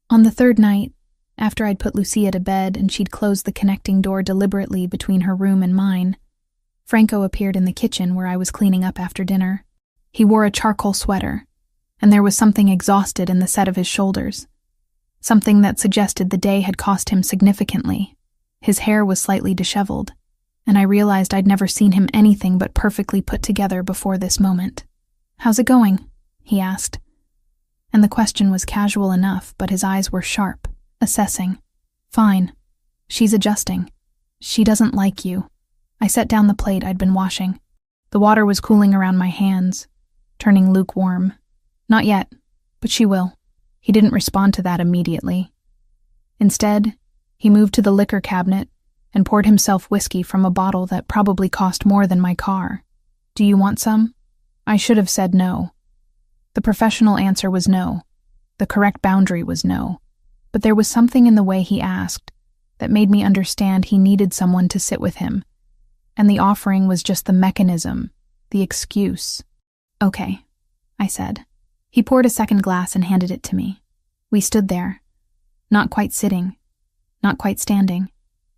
On the third night, after I'd put Lucia to bed and she'd closed the connecting door deliberately between her room and mine, Franco appeared in the kitchen where I was cleaning up after dinner. He wore a charcoal sweater, and there was something exhausted in the set of his shoulders, something that suggested the day had cost him significantly. His hair was slightly disheveled, and I realized I'd never seen him anything but perfectly put together before this moment. "How's it going?" he asked. And the question was casual enough, but his eyes were sharp, assessing. "Fine. She's adjusting. She doesn't like you." I set down the plate I'd been washing. The water was cooling around my hands, turning lukewarm. "Not yet, but she will." He didn't respond to that immediately. Instead, he moved to the liquor cabinet and poured himself whiskey from a bottle that probably cost more than my car. "Do you want some?" I should have said no. The professional answer was no. The correct boundary was no. But there was something in the way he asked that made me understand he needed someone to sit with him, and the offering was just the mechanism, the excuse. "Okay," I said. He poured a second glass and handed it to me. We stood there, Not quite sitting, not quite standing.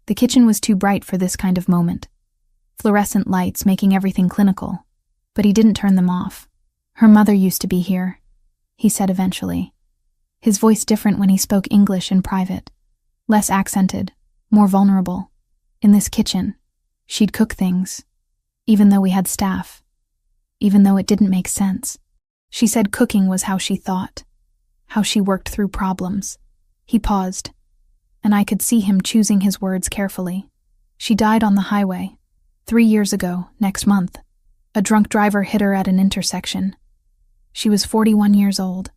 The kitchen was too bright for this kind of moment. Fluorescent lights making everything clinical. But he didn't turn them off. "Her mother used to be here," he said eventually. His voice different when he spoke English in private. Less accented, more vulnerable. In this kitchen, she'd cook things. Even though we had staff. Even though it didn't make sense. She said cooking was how she thought. How she worked through problems. He paused, and I could see him choosing his words carefully. She died on the highway. 3 years ago, next month. A drunk driver hit her at an intersection. She was 41 years old.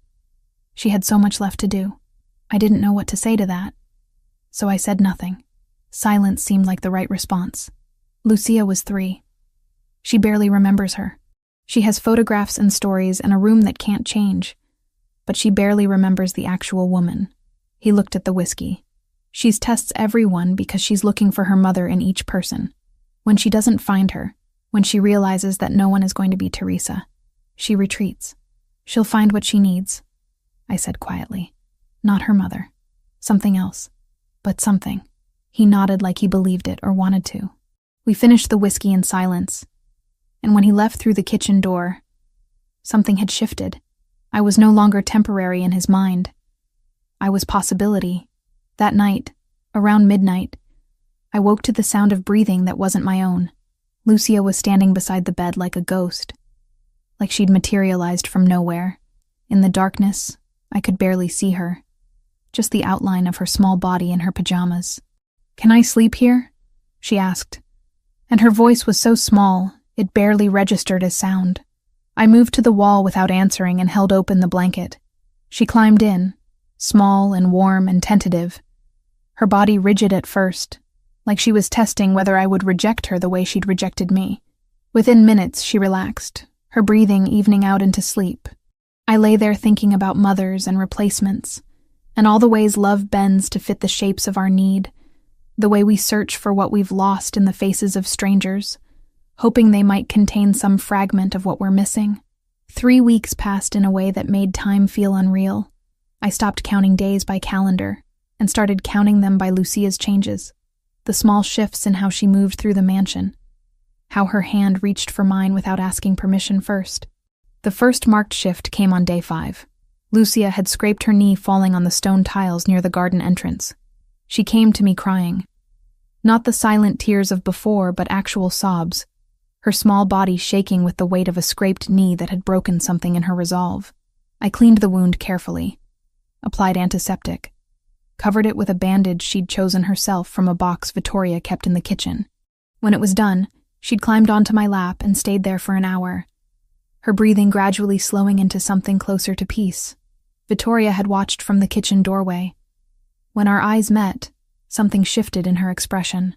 She had so much left to do. I didn't know what to say to that. So I said nothing. Silence seemed like the right response. Lucia was 3. She barely remembers her. She has photographs and stories and a room that can't change. But she barely remembers the actual woman. He looked at the whiskey. She's tests everyone because she's looking for her mother in each person. When she doesn't find her, when she realizes that no one is going to be Teresa, she retreats. She'll find what she needs, I said quietly. Not her mother. Something else. But something. He nodded like he believed it or wanted to. We finished the whiskey in silence. And when he left through the kitchen door, something had shifted. I was no longer temporary in his mind. I was possibility. That night, around midnight, I woke to the sound of breathing that wasn't my own. Lucia was standing beside the bed like a ghost. Like she'd materialized from nowhere. In the darkness, I could barely see her. Just the outline of her small body in her pajamas. "Can I sleep here?" she asked. And her voice was so small, it barely registered as sound. I moved to the wall without answering and held open the blanket. She climbed in, small and warm and tentative. Her body rigid at first, like she was testing whether I would reject her the way she'd rejected me. Within minutes, she relaxed, her breathing evening out into sleep. I lay there thinking about mothers and replacements, and all the ways love bends to fit the shapes of our need, the way we search for what we've lost in the faces of strangers, hoping they might contain some fragment of what we're missing. 3 weeks passed in a way that made time feel unreal. I stopped counting days by calendar and started counting them by Lucia's changes, the small shifts in how she moved through the mansion, how her hand reached for mine without asking permission first. The first marked shift came on day 5. Lucia had scraped her knee falling on the stone tiles near the garden entrance. She came to me crying. Not the silent tears of before, but actual sobs, her small body shaking with the weight of a scraped knee that had broken something in her resolve. I cleaned the wound carefully, applied antiseptic, covered it with a bandage she'd chosen herself from a box Vittoria kept in the kitchen. When it was done, she'd climbed onto my lap and stayed there for an hour, her breathing gradually slowing into something closer to peace. Vittoria had watched from the kitchen doorway. When our eyes met, something shifted in her expression.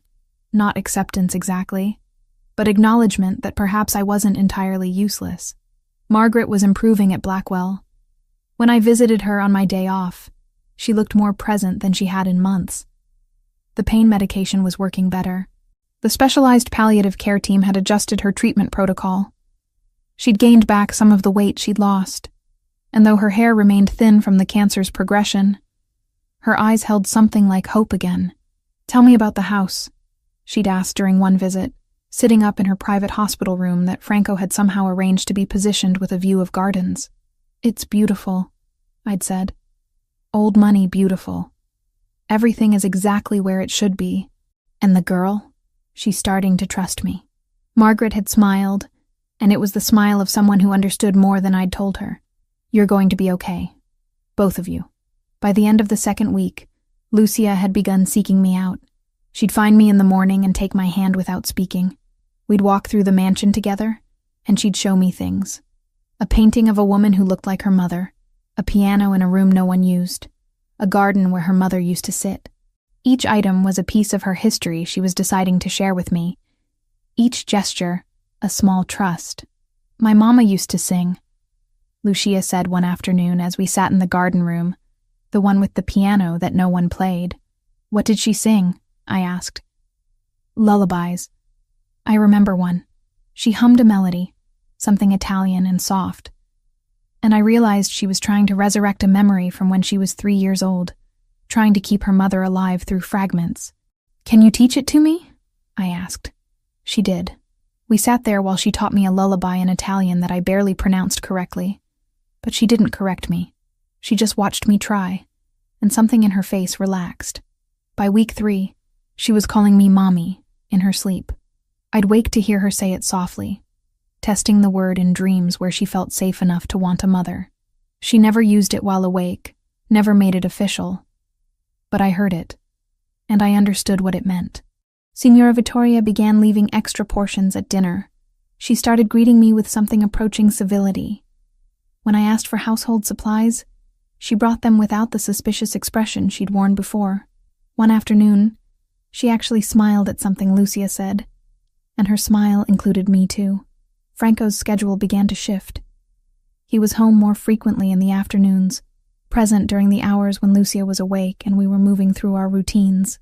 Not acceptance exactly, but acknowledgement that perhaps I wasn't entirely useless. Margaret was improving at Blackwell. When I visited her on my day off, she looked more present than she had in months. The pain medication was working better. The specialized palliative care team had adjusted her treatment protocol. She'd gained back some of the weight she'd lost, and though her hair remained thin from the cancer's progression, her eyes held something like hope again. "Tell me about the house," she'd asked during one visit, sitting up in her private hospital room that Franco had somehow arranged to be positioned with a view of gardens. "It's beautiful," I'd said. "Old money beautiful. Everything is exactly where it should be. And the girl? She's starting to trust me." Margaret had smiled, and it was the smile of someone who understood more than I'd told her. "You're going to be okay. Both of you." By the end of the second week, Lucia had begun seeking me out. She'd find me in the morning and take my hand without speaking. We'd walk through the mansion together, and she'd show me things. A painting of a woman who looked like her mother, a piano in a room no one used, a garden where her mother used to sit. Each item was a piece of her history she was deciding to share with me. Each gesture, a small trust. "My mama used to sing," Lucia said one afternoon as we sat in the garden room, the one with the piano that no one played. "What did she sing?" I asked. "Lullabies. I remember one. She hummed a melody, something Italian and soft. And I realized she was trying to resurrect a memory from when she was 3 years old. trying to keep her mother alive through fragments. "Can you teach it to me?" I asked. She did. We sat there while she taught me a lullaby in Italian that I barely pronounced correctly. But she didn't correct me. She just watched me try, and something in her face relaxed. By week 3, she was calling me Mommy in her sleep. I'd wake to hear her say it softly, testing the word in dreams where she felt safe enough to want a mother. She never used it while awake, never made it official. But I heard it, and I understood what it meant. Signora Vittoria began leaving extra portions at dinner. She started greeting me with something approaching civility. When I asked for household supplies, she brought them without the suspicious expression she'd worn before. One afternoon, she actually smiled at something Lucia said, and her smile included me too. Franco's schedule began to shift. He was home more frequently in the afternoons, present during the hours when Lucia was awake and we were moving through our routines.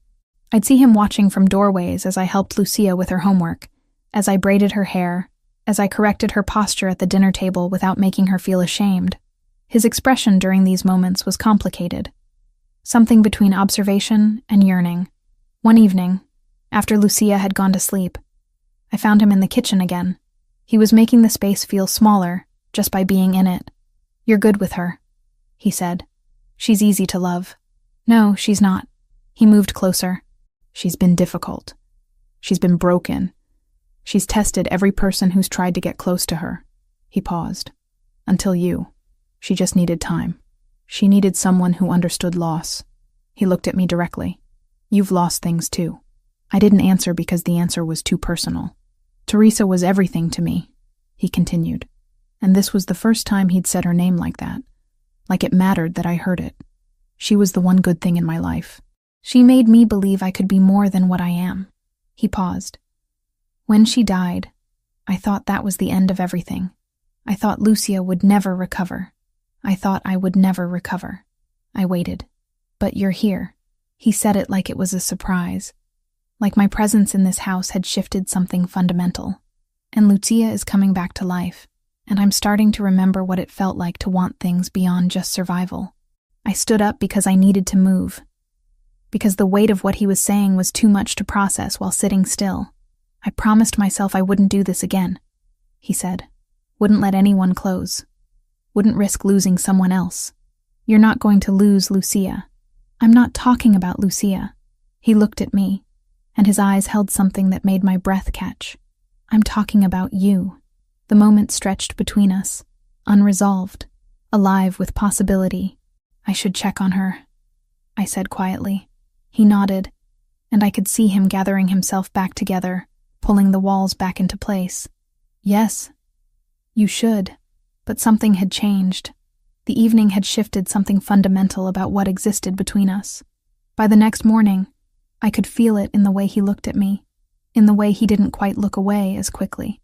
I'd see him watching from doorways as I helped Lucia with her homework, as I braided her hair, as I corrected her posture at the dinner table without making her feel ashamed. His expression during these moments was complicated, something between observation and yearning. One evening, after Lucia had gone to sleep, I found him in the kitchen again. He was making the space feel smaller just by being in it. "You're good with her," he said. "She's easy to love." "No, she's not." He moved closer. "She's been difficult. She's been broken. She's tested every person who's tried to get close to her." He paused. "Until you. She just needed time. She needed someone who understood loss." He looked at me directly. "You've lost things too." I didn't answer because the answer was too personal. "Teresa was everything to me," he continued. And this was the first time he'd said her name like that. Like it mattered that I heard it. She was the one good thing in my life. She made me believe I could be more than what I am. He paused. "When she died, I thought that was the end of everything. I thought Lucia would never recover. I thought I would never recover." I waited. "But you're here." He said it like it was a surprise. Like my presence in this house had shifted something fundamental. "And Lucia is coming back to life, and I'm starting to remember what it felt like to want things beyond just survival." I stood up because I needed to move, because the weight of what he was saying was too much to process while sitting still. "I promised myself I wouldn't do this again," he said. "Wouldn't let anyone close. Wouldn't risk losing someone else." "You're not going to lose Lucia." "I'm not talking about Lucia." He looked at me, and his eyes held something that made my breath catch. "I'm talking about you." The moment stretched between us, unresolved, alive with possibility. "I should check on her," I said quietly. He nodded, and I could see him gathering himself back together, pulling the walls back into place. "Yes, you should." But something had changed. The evening had shifted something fundamental about what existed between us. By the next morning, I could feel it in the way he looked at me, in the way he didn't quite look away as quickly,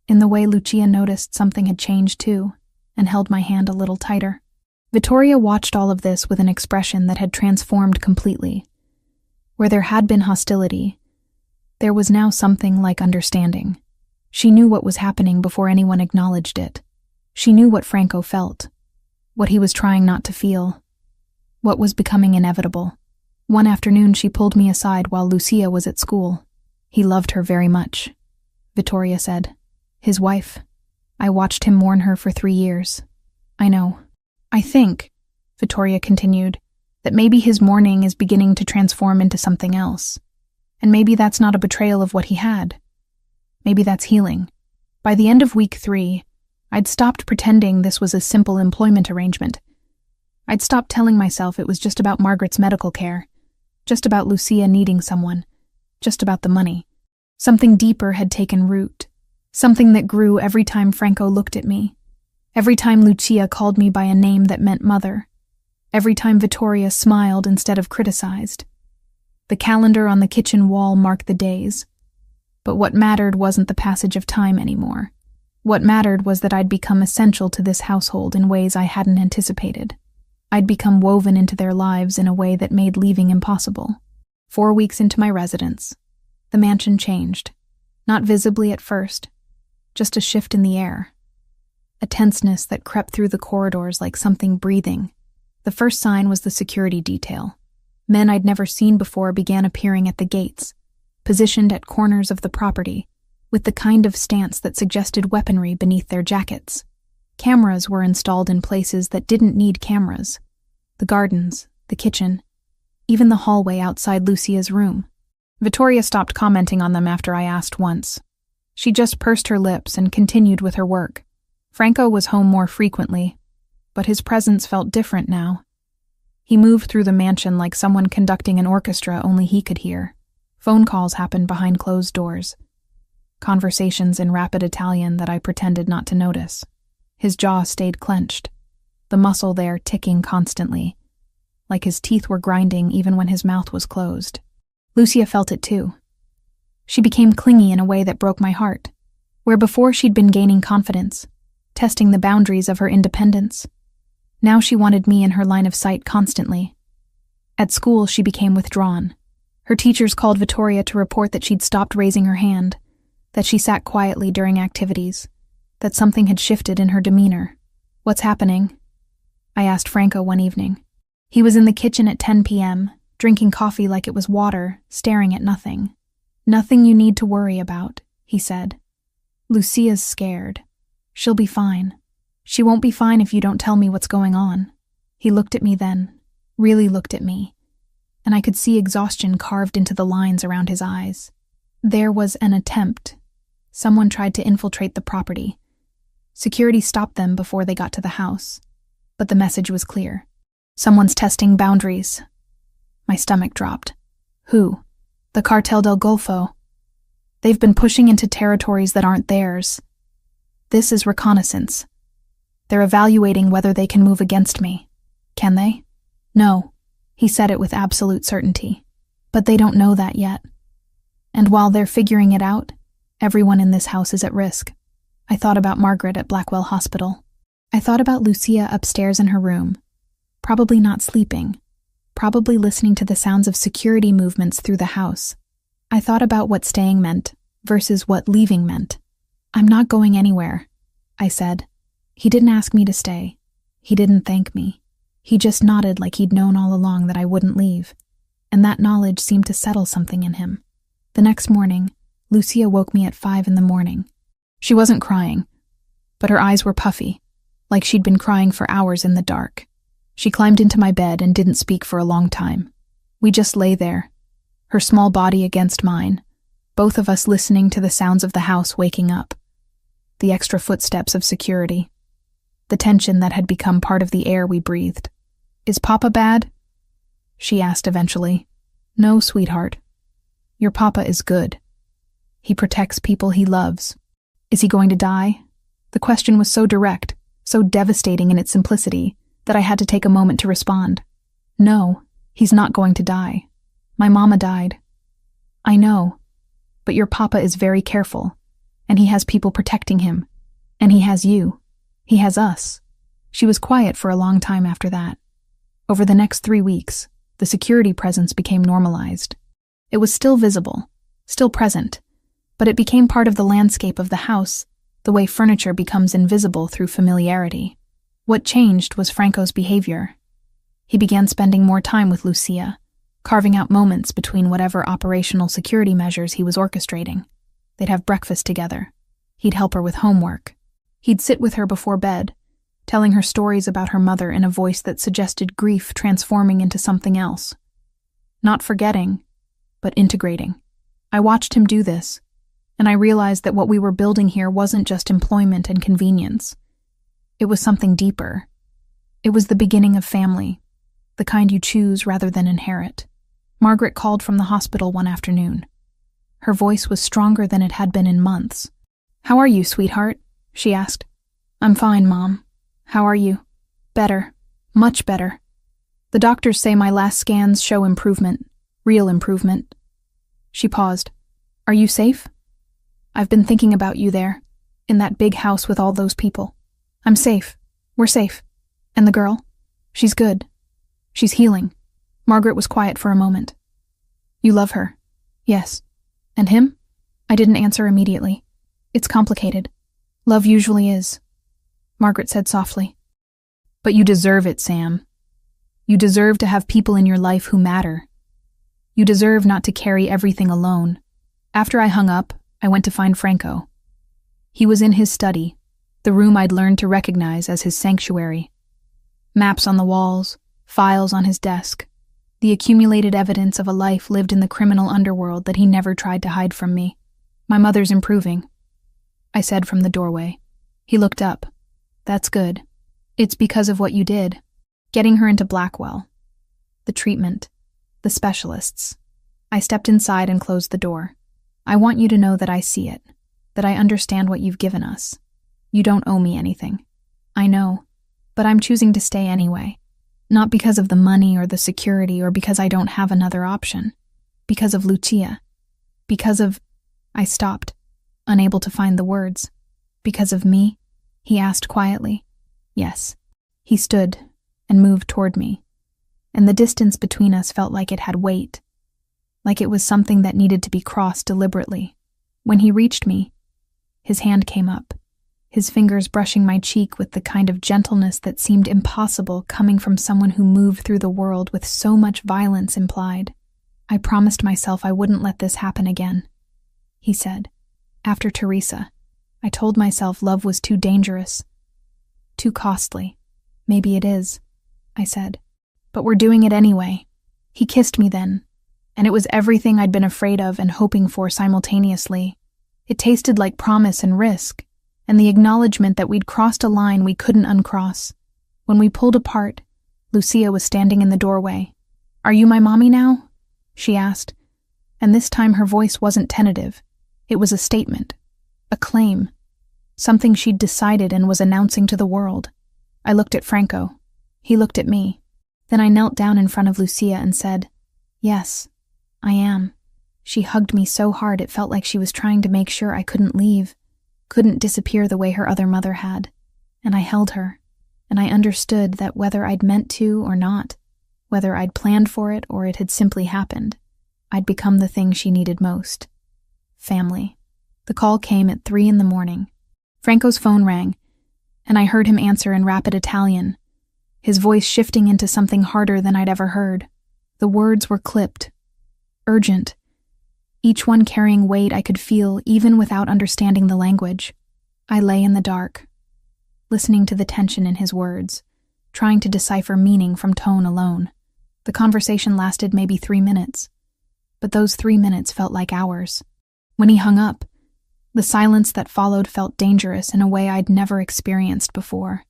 in the way Lucia noticed something had changed too, and held my hand a little tighter. Vittoria watched all of this with an expression that had transformed completely. Where there had been hostility, there was now something like understanding. She knew what was happening before anyone acknowledged it. She knew what Franco felt, what he was trying not to feel, what was becoming inevitable. One afternoon she pulled me aside while Lucia was at school. "He loved her very much," Vittoria said. "His wife. I watched him mourn her for 3 years. I know. I think," Vittoria continued, "that maybe his mourning is beginning to transform into something else. And maybe that's not a betrayal of what he had. Maybe that's healing." By the end of week 3, I'd stopped pretending this was a simple employment arrangement. I'd stopped telling myself it was just about Margaret's medical care, just about Lucia needing someone, just about the money. Something deeper had taken root, something that grew every time Franco looked at me, every time Lucia called me by a name that meant mother, every time Vittoria smiled instead of criticized. The calendar on the kitchen wall marked the days, but what mattered wasn't the passage of time anymore. What mattered was that I'd become essential to this household in ways I hadn't anticipated. I'd become woven into their lives in a way that made leaving impossible. 4 weeks into my residence, the mansion changed. Not visibly at first, just a shift in the air. A tenseness that crept through the corridors like something breathing. The first sign was the security detail. Men I'd never seen before began appearing at the gates, positioned at corners of the property, with the kind of stance that suggested weaponry beneath their jackets. Cameras were installed in places that didn't need cameras. The gardens, the kitchen, even the hallway outside Lucia's room. Vittoria stopped commenting on them after I asked once. She just pursed her lips and continued with her work. Franco was home more frequently, but his presence felt different now. He moved through the mansion like someone conducting an orchestra only he could hear. Phone calls happened behind closed doors. Conversations in rapid Italian that I pretended not to notice. His jaw stayed clenched, the muscle there ticking constantly, like his teeth were grinding even when his mouth was closed. Lucia felt it too. She became clingy in a way that broke my heart, where before she'd been gaining confidence, testing the boundaries of her independence. Now she wanted me in her line of sight constantly. At school, she became withdrawn. Her teachers called Vittoria to report that she'd stopped raising her hand, that she sat quietly during activities, that something had shifted in her demeanor. "What's happening?" I asked Franco one evening. He was in the kitchen at 10 p.m., drinking coffee like it was water, staring at nothing. "Nothing you need to worry about," he said. "Lucia's scared. She'll be fine. She won't be fine if you don't tell me what's going on." He looked at me then, really looked at me, and I could see exhaustion carved into the lines around his eyes. There was an attempt. Someone tried to infiltrate the property. Security stopped them before they got to the house, but the message was clear. Someone's testing boundaries. My stomach dropped. Who? The Cartel del Golfo. They've been pushing into territories that aren't theirs. This is reconnaissance. They're evaluating whether they can move against me. Can they? No. He said it with absolute certainty. But they don't know that yet. And while they're figuring it out, everyone in this house is at risk. I thought about Margaret at Blackwell Hospital. I thought about Lucia upstairs in her room, probably not sleeping, probably listening to the sounds of security movements through the house. I thought about what staying meant versus what leaving meant. "I'm not going anywhere," I said. He didn't ask me to stay. He didn't thank me. He just nodded like he'd known all along that I wouldn't leave, and that knowledge seemed to settle something in him. The next morning, Lucia woke me at 5 a.m. She wasn't crying, but her eyes were puffy, like she'd been crying for hours in the dark. She climbed into my bed and didn't speak for a long time. We just lay there, her small body against mine, both of us listening to the sounds of the house waking up, the extra footsteps of security, the tension that had become part of the air we breathed. "Is Papa bad?" she asked eventually. "No, sweetheart. Your Papa is good. He protects people he loves." "Is he going to die?" The question was so direct, so devastating in its simplicity, that I had to take a moment to respond. "No, he's not going to die. My mama died." "I know, but your Papa is very careful, and he has people protecting him, and he has you. He has us." She was quiet for a long time after that. Over the next 3 weeks, the security presence became normalized. It was still visible, still present, but it became part of the landscape of the house, the way furniture becomes invisible through familiarity. What changed was Franco's behavior. He began spending more time with Lucia, carving out moments between whatever operational security measures he was orchestrating. They'd have breakfast together. He'd help her with homework. He'd sit with her before bed, telling her stories about her mother in a voice that suggested grief transforming into something else. Not forgetting, but integrating. I watched him do this, and I realized that what we were building here wasn't just employment and convenience. It was something deeper. It was the beginning of family, the kind you choose rather than inherit. Margaret called from the hospital one afternoon. Her voice was stronger than it had been in months. "How are you, sweetheart?" she asked. "I'm fine, Mom. How are you?" "Better. Much better. The doctors say my last scans show improvement. Real improvement." She paused. "Are you safe?" "I've been thinking about you there, in that big house with all those people. I'm safe. We're safe. And the girl? She's good. She's healing." Margaret was quiet for a moment. "You love her?" "Yes." "And him?" I didn't answer immediately. "It's complicated. Love usually is," Margaret said softly. "But you deserve it, Sam." You deserve to have people in your life who matter. You deserve not to carry everything alone. After I hung up, I went to find Franco. He was in his study, the room I'd learned to recognize as his sanctuary. Maps on the walls, files on his desk, the accumulated evidence of a life lived in the criminal underworld that he never tried to hide from me. "My mother's improving," I said from the doorway. He looked up. "That's good. It's because of what you did. Getting her into Blackwell. The treatment. The specialists." I stepped inside and closed the door. "I want you to know that I see it, that I understand what you've given us. You don't owe me anything. I know, but I'm choosing to stay anyway. Not because of the money or the security or because I don't have another option. Because of Lucia. Because of—" I stopped, unable to find the words. "Because of me?" he asked quietly. "Yes." He stood and moved toward me, and the distance between us felt like it had weight, like it was something that needed to be crossed deliberately. When he reached me, his hand came up, his fingers brushing my cheek with the kind of gentleness that seemed impossible coming from someone who moved through the world with so much violence implied. "I promised myself I wouldn't let this happen again," he said. "After Teresa, I told myself love was too dangerous, too costly. Maybe it is," I said. "But we're doing it anyway." He kissed me then, and it was everything I'd been afraid of and hoping for simultaneously. It tasted like promise and risk, and the acknowledgement that we'd crossed a line we couldn't uncross. When we pulled apart, Lucia was standing in the doorway. "Are you my mommy now?" she asked, and this time her voice wasn't tentative. It was a statement, a claim, something she'd decided and was announcing to the world. I looked at Franco. He looked at me. Then I knelt down in front of Lucia and said, "Yes, I am." She hugged me so hard it felt like she was trying to make sure I couldn't leave, couldn't disappear the way her other mother had. And I held her, and I understood that whether I'd meant to or not, whether I'd planned for it or it had simply happened, I'd become the thing she needed most. Family. The call came at 3 a.m. Franco's phone rang, and I heard him answer in rapid Italian, his voice shifting into something harder than I'd ever heard. The words were clipped, urgent, each one carrying weight I could feel even without understanding the language. I lay in the dark, listening to the tension in his words, trying to decipher meaning from tone alone. The conversation lasted maybe 3 minutes, but those 3 minutes felt like hours. When he hung up, the silence that followed felt dangerous in a way I'd never experienced before.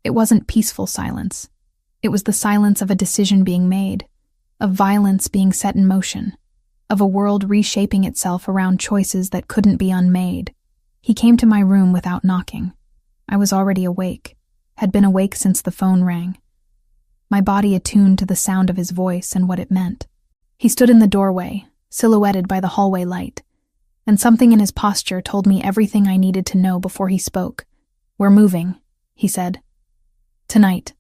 It wasn't peaceful silence. It was the silence of a decision being made, of violence being set in motion, of a world reshaping itself around choices that couldn't be unmade. He came to my room without knocking. I was already awake, had been awake since the phone rang, my body attuned to the sound of his voice and what it meant. He stood in the doorway, silhouetted by the hallway light, and something in his posture told me everything I needed to know before he spoke. "We're moving," he said. "Tonight."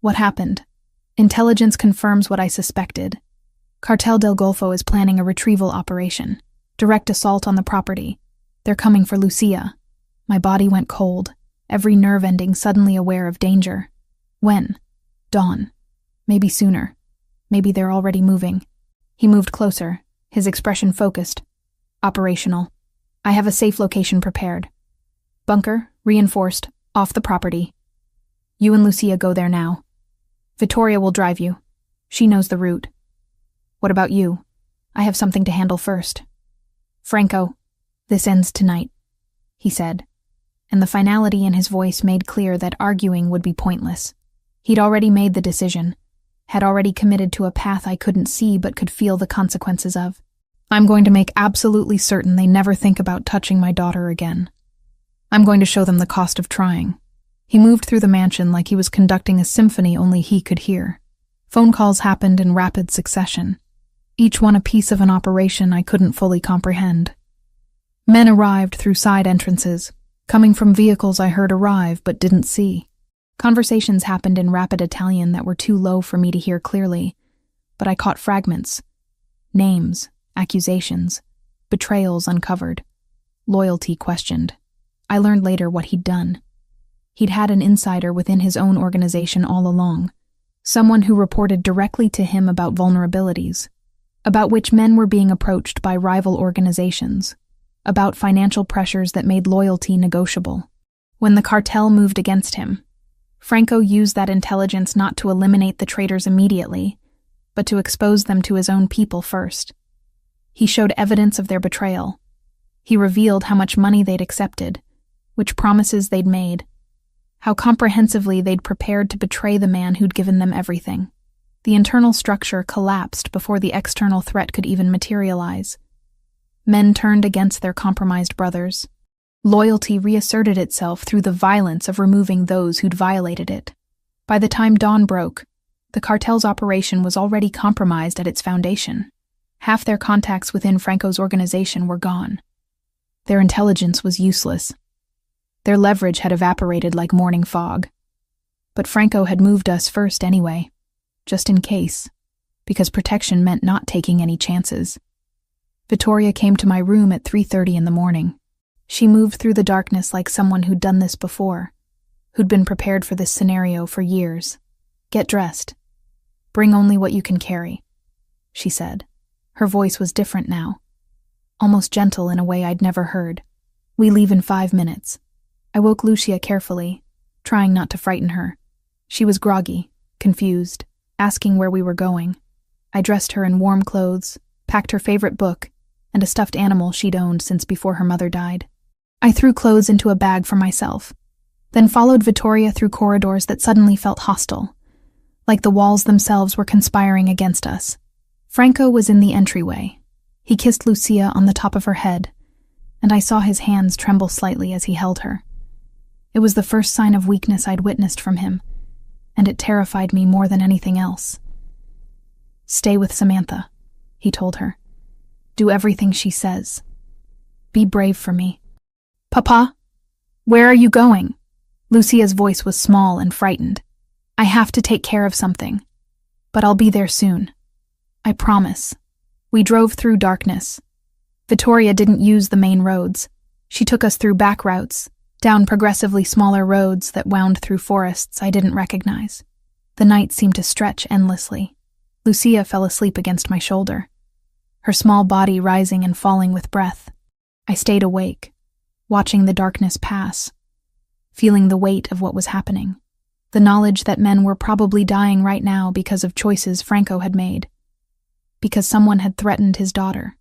"What happened?" "Intelligence confirms what I suspected. Cartel del Golfo is planning a retrieval operation, direct assault on the property. They're coming for Lucia." My body went cold, every nerve ending suddenly aware of danger. "When?" "Dawn. Maybe sooner. Maybe they're already moving." He moved closer, his expression focused. "Operational. I have a safe location prepared. Bunker, reinforced, off the property. You and Lucia go there now. Vittoria will drive you. She knows the route. What about you? I have something to handle first." "Franco, this ends tonight," he said, and the finality in his voice made clear that arguing would be pointless. He'd already made the decision, had already committed to a path I couldn't see but could feel the consequences of. "I'm going to make absolutely certain they never think about touching my daughter again. I'm going to show them the cost of trying." He moved through the mansion like he was conducting a symphony only he could hear. Phone calls happened in rapid succession, each one a piece of an operation I couldn't fully comprehend. Men arrived through side entrances, coming from vehicles I heard arrive but didn't see. Conversations happened in rapid Italian that were too low for me to hear clearly, but I caught fragments. Names, accusations, betrayals uncovered, loyalty questioned. I learned later what he'd done. He'd had an insider within his own organization all along, Someone who reported directly to him about vulnerabilities, about which men were being approached by rival organizations, about financial pressures that made loyalty negotiable. When the cartel moved against him, Franco used that intelligence not to eliminate the traitors immediately, but to expose them to his own people first. He showed evidence of their betrayal. He revealed how much money they'd accepted, which promises they'd made, how comprehensively they'd prepared to betray the man who'd given them everything. The internal structure collapsed before the external threat could even materialize. Men turned against their compromised brothers. Loyalty reasserted itself through the violence of removing those who'd violated it. By the time dawn broke, the cartel's operation was already compromised at its foundation. Half their contacts within Franco's organization were gone. Their intelligence was useless. Their leverage had evaporated like morning fog. But Franco had moved us first anyway, just in case, because protection meant not taking any chances. Vittoria came to my room at 3:30 in the morning. She moved through the darkness like someone who'd done this before, who'd been prepared for this scenario for years. "Get dressed. Bring only what you can carry," she said. Her voice was different now, almost gentle in a way I'd never heard. "We leave in 5 minutes." I woke Lucia carefully, trying not to frighten her. She was groggy, confused, asking where we were going. I dressed her in warm clothes, packed her favorite book, and a stuffed animal she'd owned since before her mother died. I threw clothes into a bag for myself, then followed Vittoria through corridors that suddenly felt hostile, like the walls themselves were conspiring against us. Franco was in the entryway. He kissed Lucia on the top of her head, and I saw his hands tremble slightly as he held her. It was the first sign of weakness I'd witnessed from him, and it terrified me more than anything else. "Stay with Samantha," he told her. "Do everything she says. Be brave for me." "Papa, where are you going?" Lucia's voice was small and frightened. "I have to take care of something, but I'll be there soon. I promise." We drove through darkness. Vittoria didn't use the main roads. She took us through back routes, down progressively smaller roads that wound through forests I didn't recognize. The night seemed to stretch endlessly. Lucia fell asleep against my shoulder, her small body rising and falling with breath. I stayed awake, watching the darkness pass, feeling the weight of what was happening, the knowledge that men were probably dying right now because of choices Franco had made, because someone had threatened his daughter.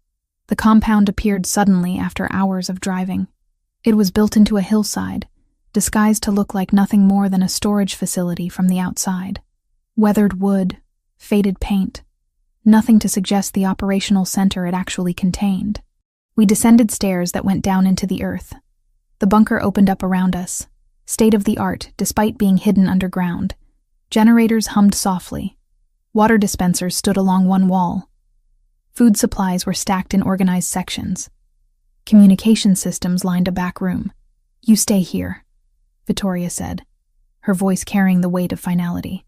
The compound appeared suddenly after hours of driving. It was built into a hillside, disguised to look like nothing more than a storage facility from the outside. Weathered wood, faded paint, nothing to suggest the operational center it actually contained. We descended stairs that went down into the earth. The bunker opened up around us, state-of-the-art despite being hidden underground. Generators hummed softly. Water dispensers stood along one wall. Food supplies were stacked in organized sections. Communication systems lined a back room. "You stay here," Vittoria said, her voice carrying the weight of finality.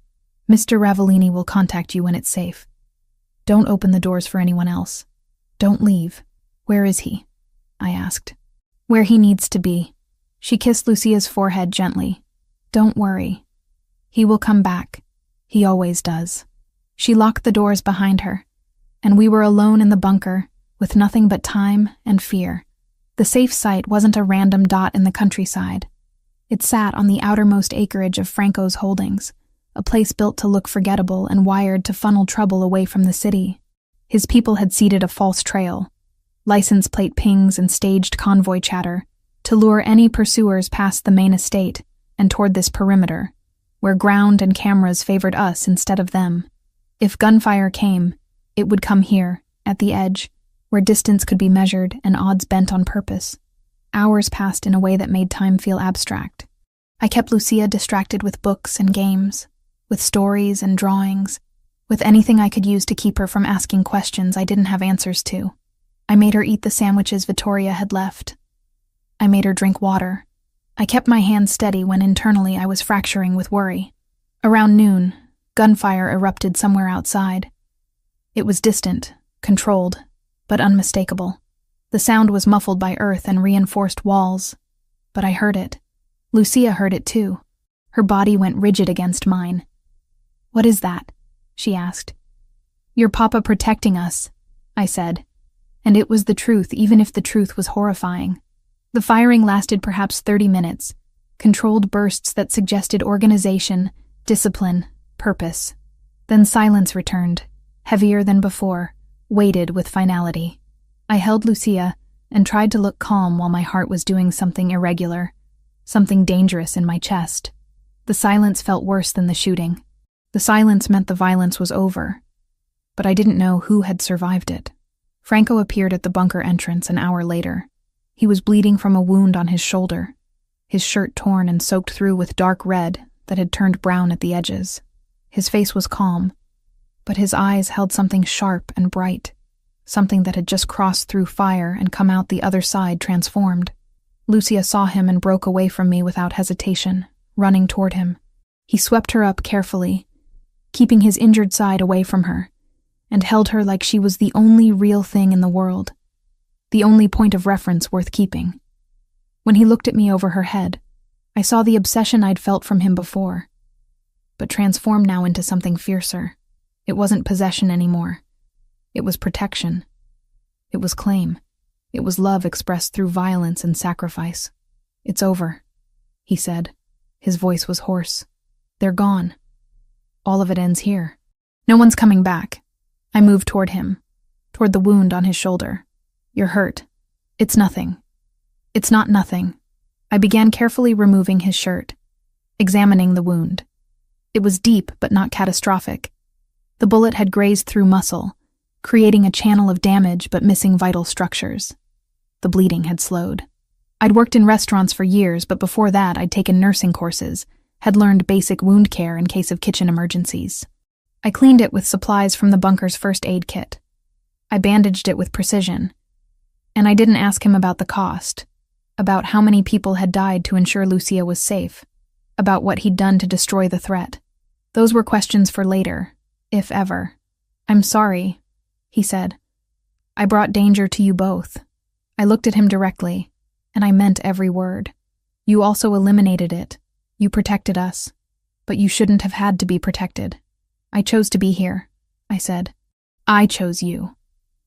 "Mr. Ravellini will contact you when it's safe. Don't open the doors for anyone else. Don't leave." "Where is he?" I asked. "Where he needs to be." She kissed Lucia's forehead gently. "Don't worry. He will come back. He always does." She locked the doors behind her, and we were alone in the bunker, with nothing but time and fear. The safe site wasn't a random dot in the countryside. It sat on the outermost acreage of Franco's holdings, a place built to look forgettable and wired to funnel trouble away from the city. His people had seeded a false trail, license plate pings and staged convoy chatter, to lure any pursuers past the main estate and toward this perimeter, where ground and cameras favored us instead of them. If gunfire came, it would come here, at the edge, where distance could be measured and odds bent on purpose. Hours passed in a way that made time feel abstract. I kept Lucia distracted with books and games, with stories and drawings, with anything I could use to keep her from asking questions I didn't have answers to. I made her eat the sandwiches Vittoria had left. I made her drink water. I kept my hands steady when internally I was fracturing with worry. Around noon, gunfire erupted somewhere outside. It was distant, controlled, but unmistakable. The sound was muffled by earth and reinforced walls, but I heard it. Lucia heard it too. Her body went rigid against mine. "What is that?" she asked. "Your papa protecting us," I said. And it was the truth, even if the truth was horrifying. The firing lasted perhaps 30 minutes, controlled bursts that suggested organization, discipline, purpose. Then silence returned, heavier than before, weighted with finality. I held Lucia and tried to look calm while my heart was doing something irregular, something dangerous in my chest. The silence felt worse than the shooting. The silence meant the violence was over, but I didn't know who had survived it. Franco appeared at the bunker entrance an hour later. He was bleeding from a wound on his shoulder, his shirt torn and soaked through with dark red that had turned brown at the edges. His face was calm, but his eyes held something sharp and bright, something that had just crossed through fire and come out the other side transformed. Lucia saw him and broke away from me without hesitation, running toward him. He swept her up carefully, keeping his injured side away from her, and held her like she was the only real thing in the world, the only point of reference worth keeping. When he looked at me over her head, I saw the obsession I'd felt from him before, but transformed now into something fiercer. It wasn't possession anymore. It was protection. It was claim. It was love expressed through violence and sacrifice. "It's over," he said. His voice was hoarse. "They're gone. All of it ends here. No one's coming back." I moved toward him, toward the wound on his shoulder. "You're hurt. It's nothing." "It's not nothing." I began carefully removing his shirt, examining the wound. It was deep but not catastrophic. The bullet had grazed through muscle, creating a channel of damage but missing vital structures. The bleeding had slowed. I'd worked in restaurants for years, but before that I'd taken nursing courses, had learned basic wound care in case of kitchen emergencies. I cleaned it with supplies from the bunker's first aid kit. I bandaged it with precision. And I didn't ask him about the cost, about how many people had died to ensure Lucia was safe, about what he'd done to destroy the threat. Those were questions for later, if ever. "I'm sorry," he said. "I brought danger to you both." I looked at him directly, and I meant every word. "You also eliminated it. You protected us. But you shouldn't have had to be protected. I chose to be here," I said. "I chose you.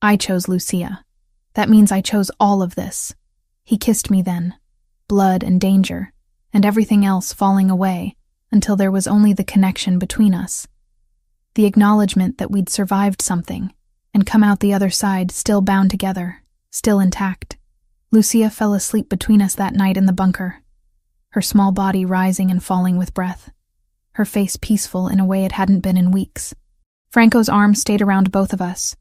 I chose Lucia. That means I chose all of this." He kissed me then, blood and danger, and everything else falling away until there was only the connection between us. The acknowledgement that we'd survived something and come out the other side still bound together, still intact. Lucia fell asleep between us that night in the bunker, her small body rising and falling with breath, her face peaceful in a way it hadn't been in weeks. Franco's arm stayed around both of us,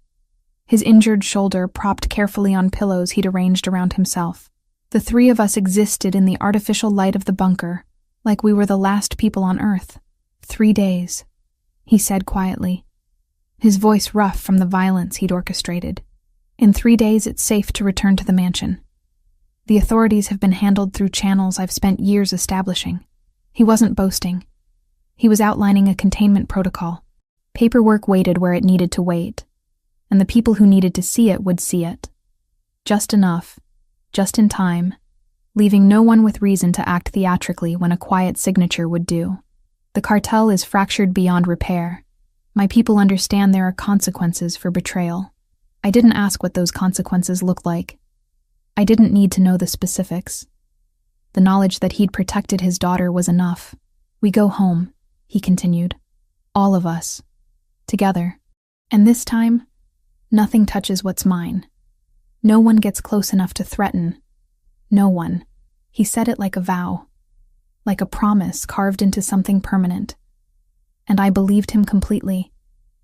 his injured shoulder propped carefully on pillows he'd arranged around himself. The three of us existed in the artificial light of the bunker, like we were the last people on Earth. 3 days, he said quietly, his voice rough from the violence he'd orchestrated. "In 3 days it's safe to return to the mansion. The authorities have been handled through channels I've spent years establishing." He wasn't boasting. He was outlining a containment protocol. Paperwork waited where it needed to wait, and the people who needed to see it would see it. Just enough, just in time, leaving no one with reason to act theatrically when a quiet signature would do. "The cartel is fractured beyond repair. My people understand there are consequences for betrayal." I didn't ask what those consequences looked like. I didn't need to know the specifics. The knowledge that he'd protected his daughter was enough. "We go home," he continued. "All of us. Together. And this time, nothing touches what's mine. No one gets close enough to threaten. No one." He said it like a vow, like a promise carved into something permanent. And I believed him completely,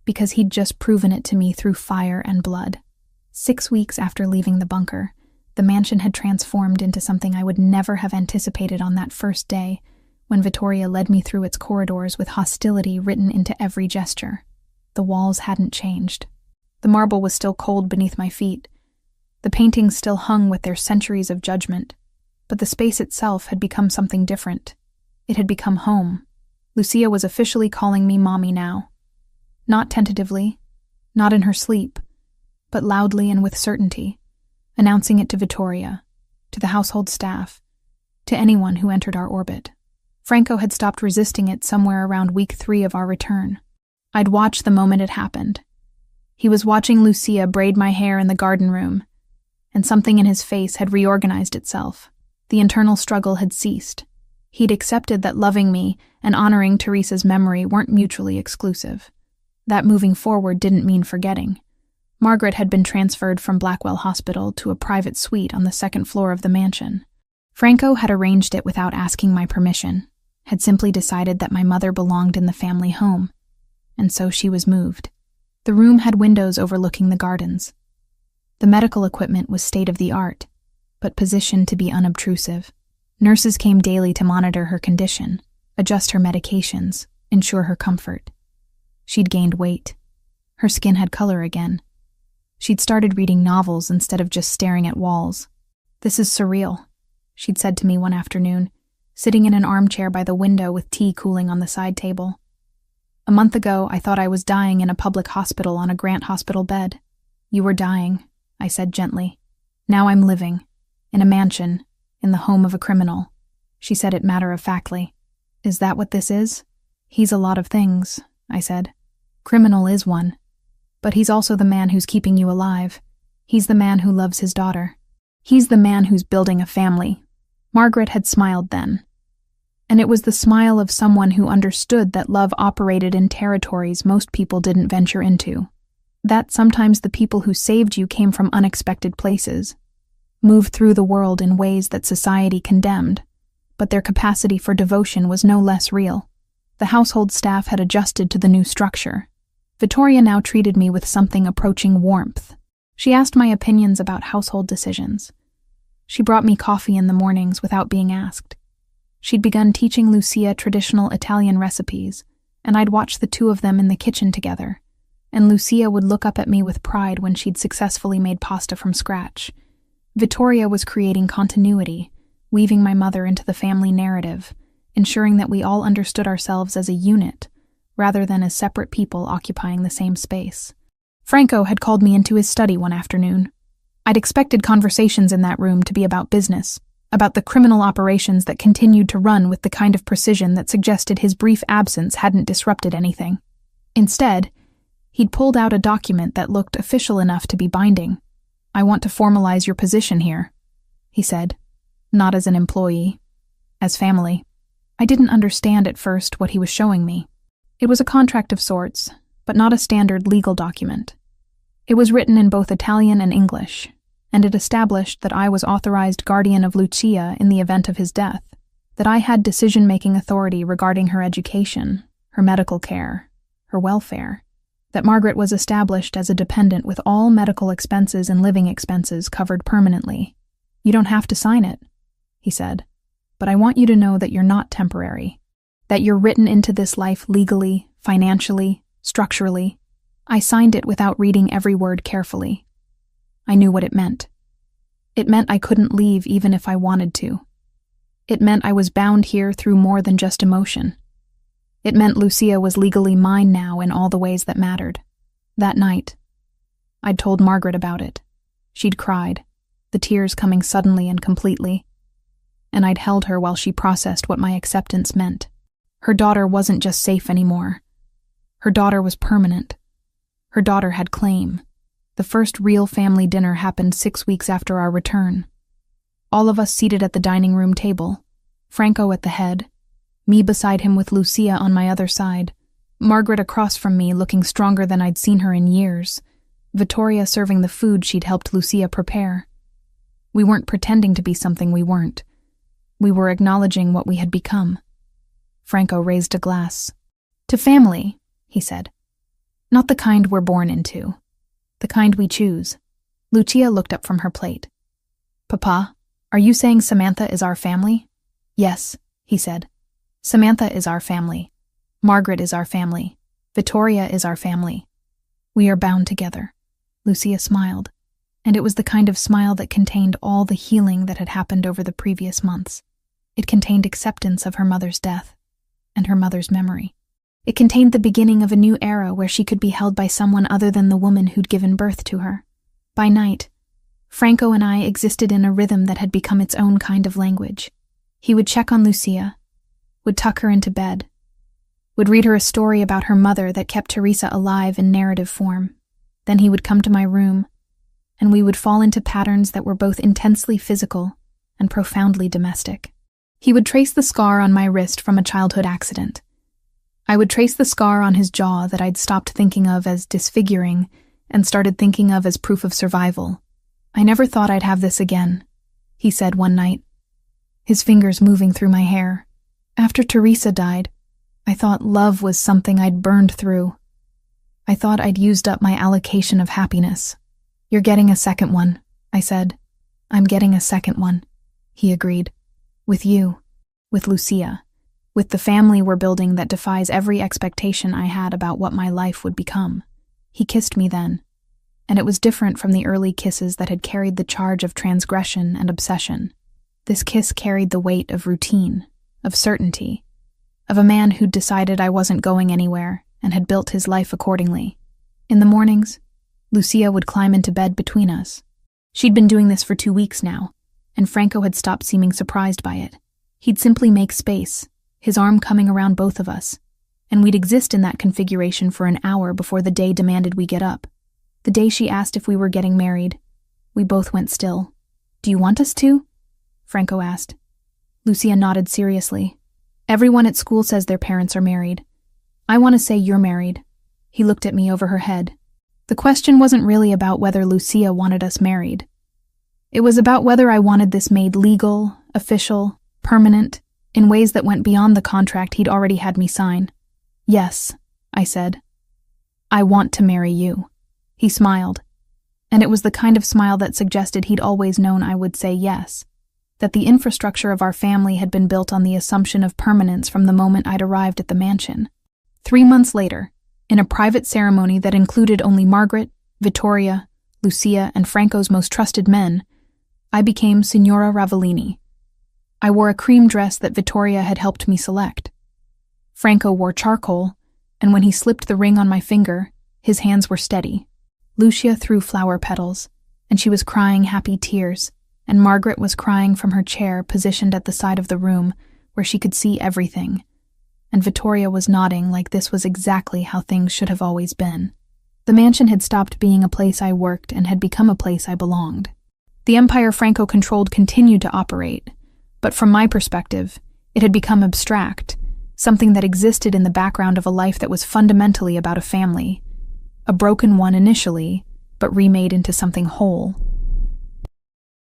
because he'd just proven it to me through fire and blood. 6 weeks after leaving the bunker, the mansion had transformed into something I would never have anticipated on that first day, when Vittoria led me through its corridors with hostility written into every gesture. The walls hadn't changed. The marble was still cold beneath my feet. The paintings still hung with their centuries of judgment, but the space itself had become something different. It had become home. Lucia was officially calling me Mommy now. Not tentatively, not in her sleep, but loudly and with certainty, announcing it to Vittoria, to the household staff, to anyone who entered our orbit. Franco had stopped resisting it somewhere around week 3 of our return. I'd watched the moment it happened. He was watching Lucia braid my hair in the garden room, and something in his face had reorganized itself. The internal struggle had ceased. He'd accepted that loving me and honoring Teresa's memory weren't mutually exclusive. That moving forward didn't mean forgetting. Margaret had been transferred from Blackwell Hospital to a private suite on the second floor of the mansion. Franco had arranged it without asking my permission, had simply decided that my mother belonged in the family home, and so she was moved. The room had windows overlooking the gardens. The medical equipment was state-of-the-art, but positioned to be unobtrusive. Nurses came daily to monitor her condition, adjust her medications, ensure her comfort. She'd gained weight. Her skin had color again. She'd started reading novels instead of just staring at walls. "This is surreal," she'd said to me one afternoon, sitting in an armchair by the window with tea cooling on the side table. "A month ago, I thought I was dying in a public hospital on a Grant Hospital bed." "You were dying," I said gently. "Now I'm living, in a mansion, in the home of a criminal." She said it matter-of-factly. "Is that what this is?" "He's a lot of things," I said. "Criminal is one. But he's also the man who's keeping you alive. He's the man who loves his daughter. He's the man who's building a family." Margaret had smiled then. And it was the smile of someone who understood that love operated in territories most people didn't venture into. That sometimes the people who saved you came from unexpected places, moved through the world in ways that society condemned, but their capacity for devotion was no less real. The household staff had adjusted to the new structure. Vittoria now treated me with something approaching warmth. She asked my opinions about household decisions. She brought me coffee in the mornings without being asked. She'd begun teaching Lucia traditional Italian recipes, and I'd watch the two of them in the kitchen together, and Lucia would look up at me with pride when she'd successfully made pasta from scratch. Vittoria was creating continuity, weaving my mother into the family narrative, ensuring that we all understood ourselves as a unit, rather than as separate people occupying the same space. Franco had called me into his study one afternoon. I'd expected conversations in that room to be about business, about the criminal operations that continued to run with the kind of precision that suggested his brief absence hadn't disrupted anything. Instead, he'd pulled out a document that looked official enough to be binding. "I want to formalize your position here," he said, "not as an employee, as family." I didn't understand at first what he was showing me. It was a contract of sorts, but not a standard legal document. It was written in both Italian and English, and it established that I was authorized guardian of Lucia in the event of his death, that I had decision-making authority regarding her education, her medical care, her welfare, that Margaret was established as a dependent with all medical expenses and living expenses covered permanently. "You don't have to sign it," he said, "but I want you to know that you're not temporary, that you're written into this life legally, financially, structurally." I signed it without reading every word carefully. I knew what it meant. It meant I couldn't leave even if I wanted to. It meant I was bound here through more than just emotion. It meant Lucia was legally mine now in all the ways that mattered. That night, I'd told Margaret about it. She'd cried, the tears coming suddenly and completely, and I'd held her while she processed what my acceptance meant. Her daughter wasn't just safe anymore. Her daughter was permanent. Her daughter had claim. The first real family dinner happened 6 weeks after our return. All of us seated at the dining room table, Franco at the head, me beside him with Lucia on my other side, Margaret across from me looking stronger than I'd seen her in years, Vittoria serving the food she'd helped Lucia prepare. We weren't pretending to be something we weren't. We were acknowledging what we had become. Franco raised a glass. "To family," he said. "Not the kind we're born into. The kind we choose." Lucia looked up from her plate. "Papa, are you saying Samantha is our family?" "Yes," he said. "Samantha is our family. Margaret is our family. Vittoria is our family. We are bound together." Lucia smiled, and it was the kind of smile that contained all the healing that had happened over the previous months. It contained acceptance of her mother's death and her mother's memory. It contained the beginning of a new era where she could be held by someone other than the woman who'd given birth to her. By night, Franco and I existed in a rhythm that had become its own kind of language. He would check on Lucia, would tuck her into bed, would read her a story about her mother that kept Teresa alive in narrative form. Then he would come to my room, and we would fall into patterns that were both intensely physical and profoundly domestic. He would trace the scar on my wrist from a childhood accident. I would trace the scar on his jaw that I'd stopped thinking of as disfiguring and started thinking of as proof of survival. "I never thought I'd have this again," he said one night, his fingers moving through my hair. "After Teresa died, I thought love was something I'd burned through. I thought I'd used up my allocation of happiness." "You're getting a second one," I said. "I'm getting a second one," he agreed. "With you, with Lucia, with the family we're building that defies every expectation I had about what my life would become." He kissed me then, and it was different from the early kisses that had carried the charge of transgression and obsession. This kiss carried the weight of routine, of certainty, of a man who'd decided I wasn't going anywhere and had built his life accordingly. In the mornings, Lucia would climb into bed between us. She'd been doing this for 2 weeks now, and Franco had stopped seeming surprised by it. He'd simply make space, his arm coming around both of us, and we'd exist in that configuration for an hour before the day demanded we get up. The day she asked if we were getting married, we both went still. "Do you want us to?" Franco asked. Lucia nodded seriously. "Everyone at school says their parents are married. I want to say you're married." He looked at me over her head. The question wasn't really about whether Lucia wanted us married. It was about whether I wanted this made legal, official, permanent, in ways that went beyond the contract he'd already had me sign. "Yes," I said. "I want to marry you." He smiled, and it was the kind of smile that suggested he'd always known I would say yes, that the infrastructure of our family had been built on the assumption of permanence from the moment I'd arrived at the mansion. 3 months later, in a private ceremony that included only Margaret, Vittoria, Lucia, and Franco's most trusted men, I became Signora Ravellini. I wore a cream dress that Vittoria had helped me select. Franco wore charcoal, and when he slipped the ring on my finger, his hands were steady. Lucia threw flower petals, and she was crying happy tears, and Margaret was crying from her chair positioned at the side of the room where she could see everything, and Vittoria was nodding like this was exactly how things should have always been. The mansion had stopped being a place I worked and had become a place I belonged. The empire Franco controlled continued to operate, but from my perspective, it had become abstract, something that existed in the background of a life that was fundamentally about a family, a broken one initially, but remade into something whole.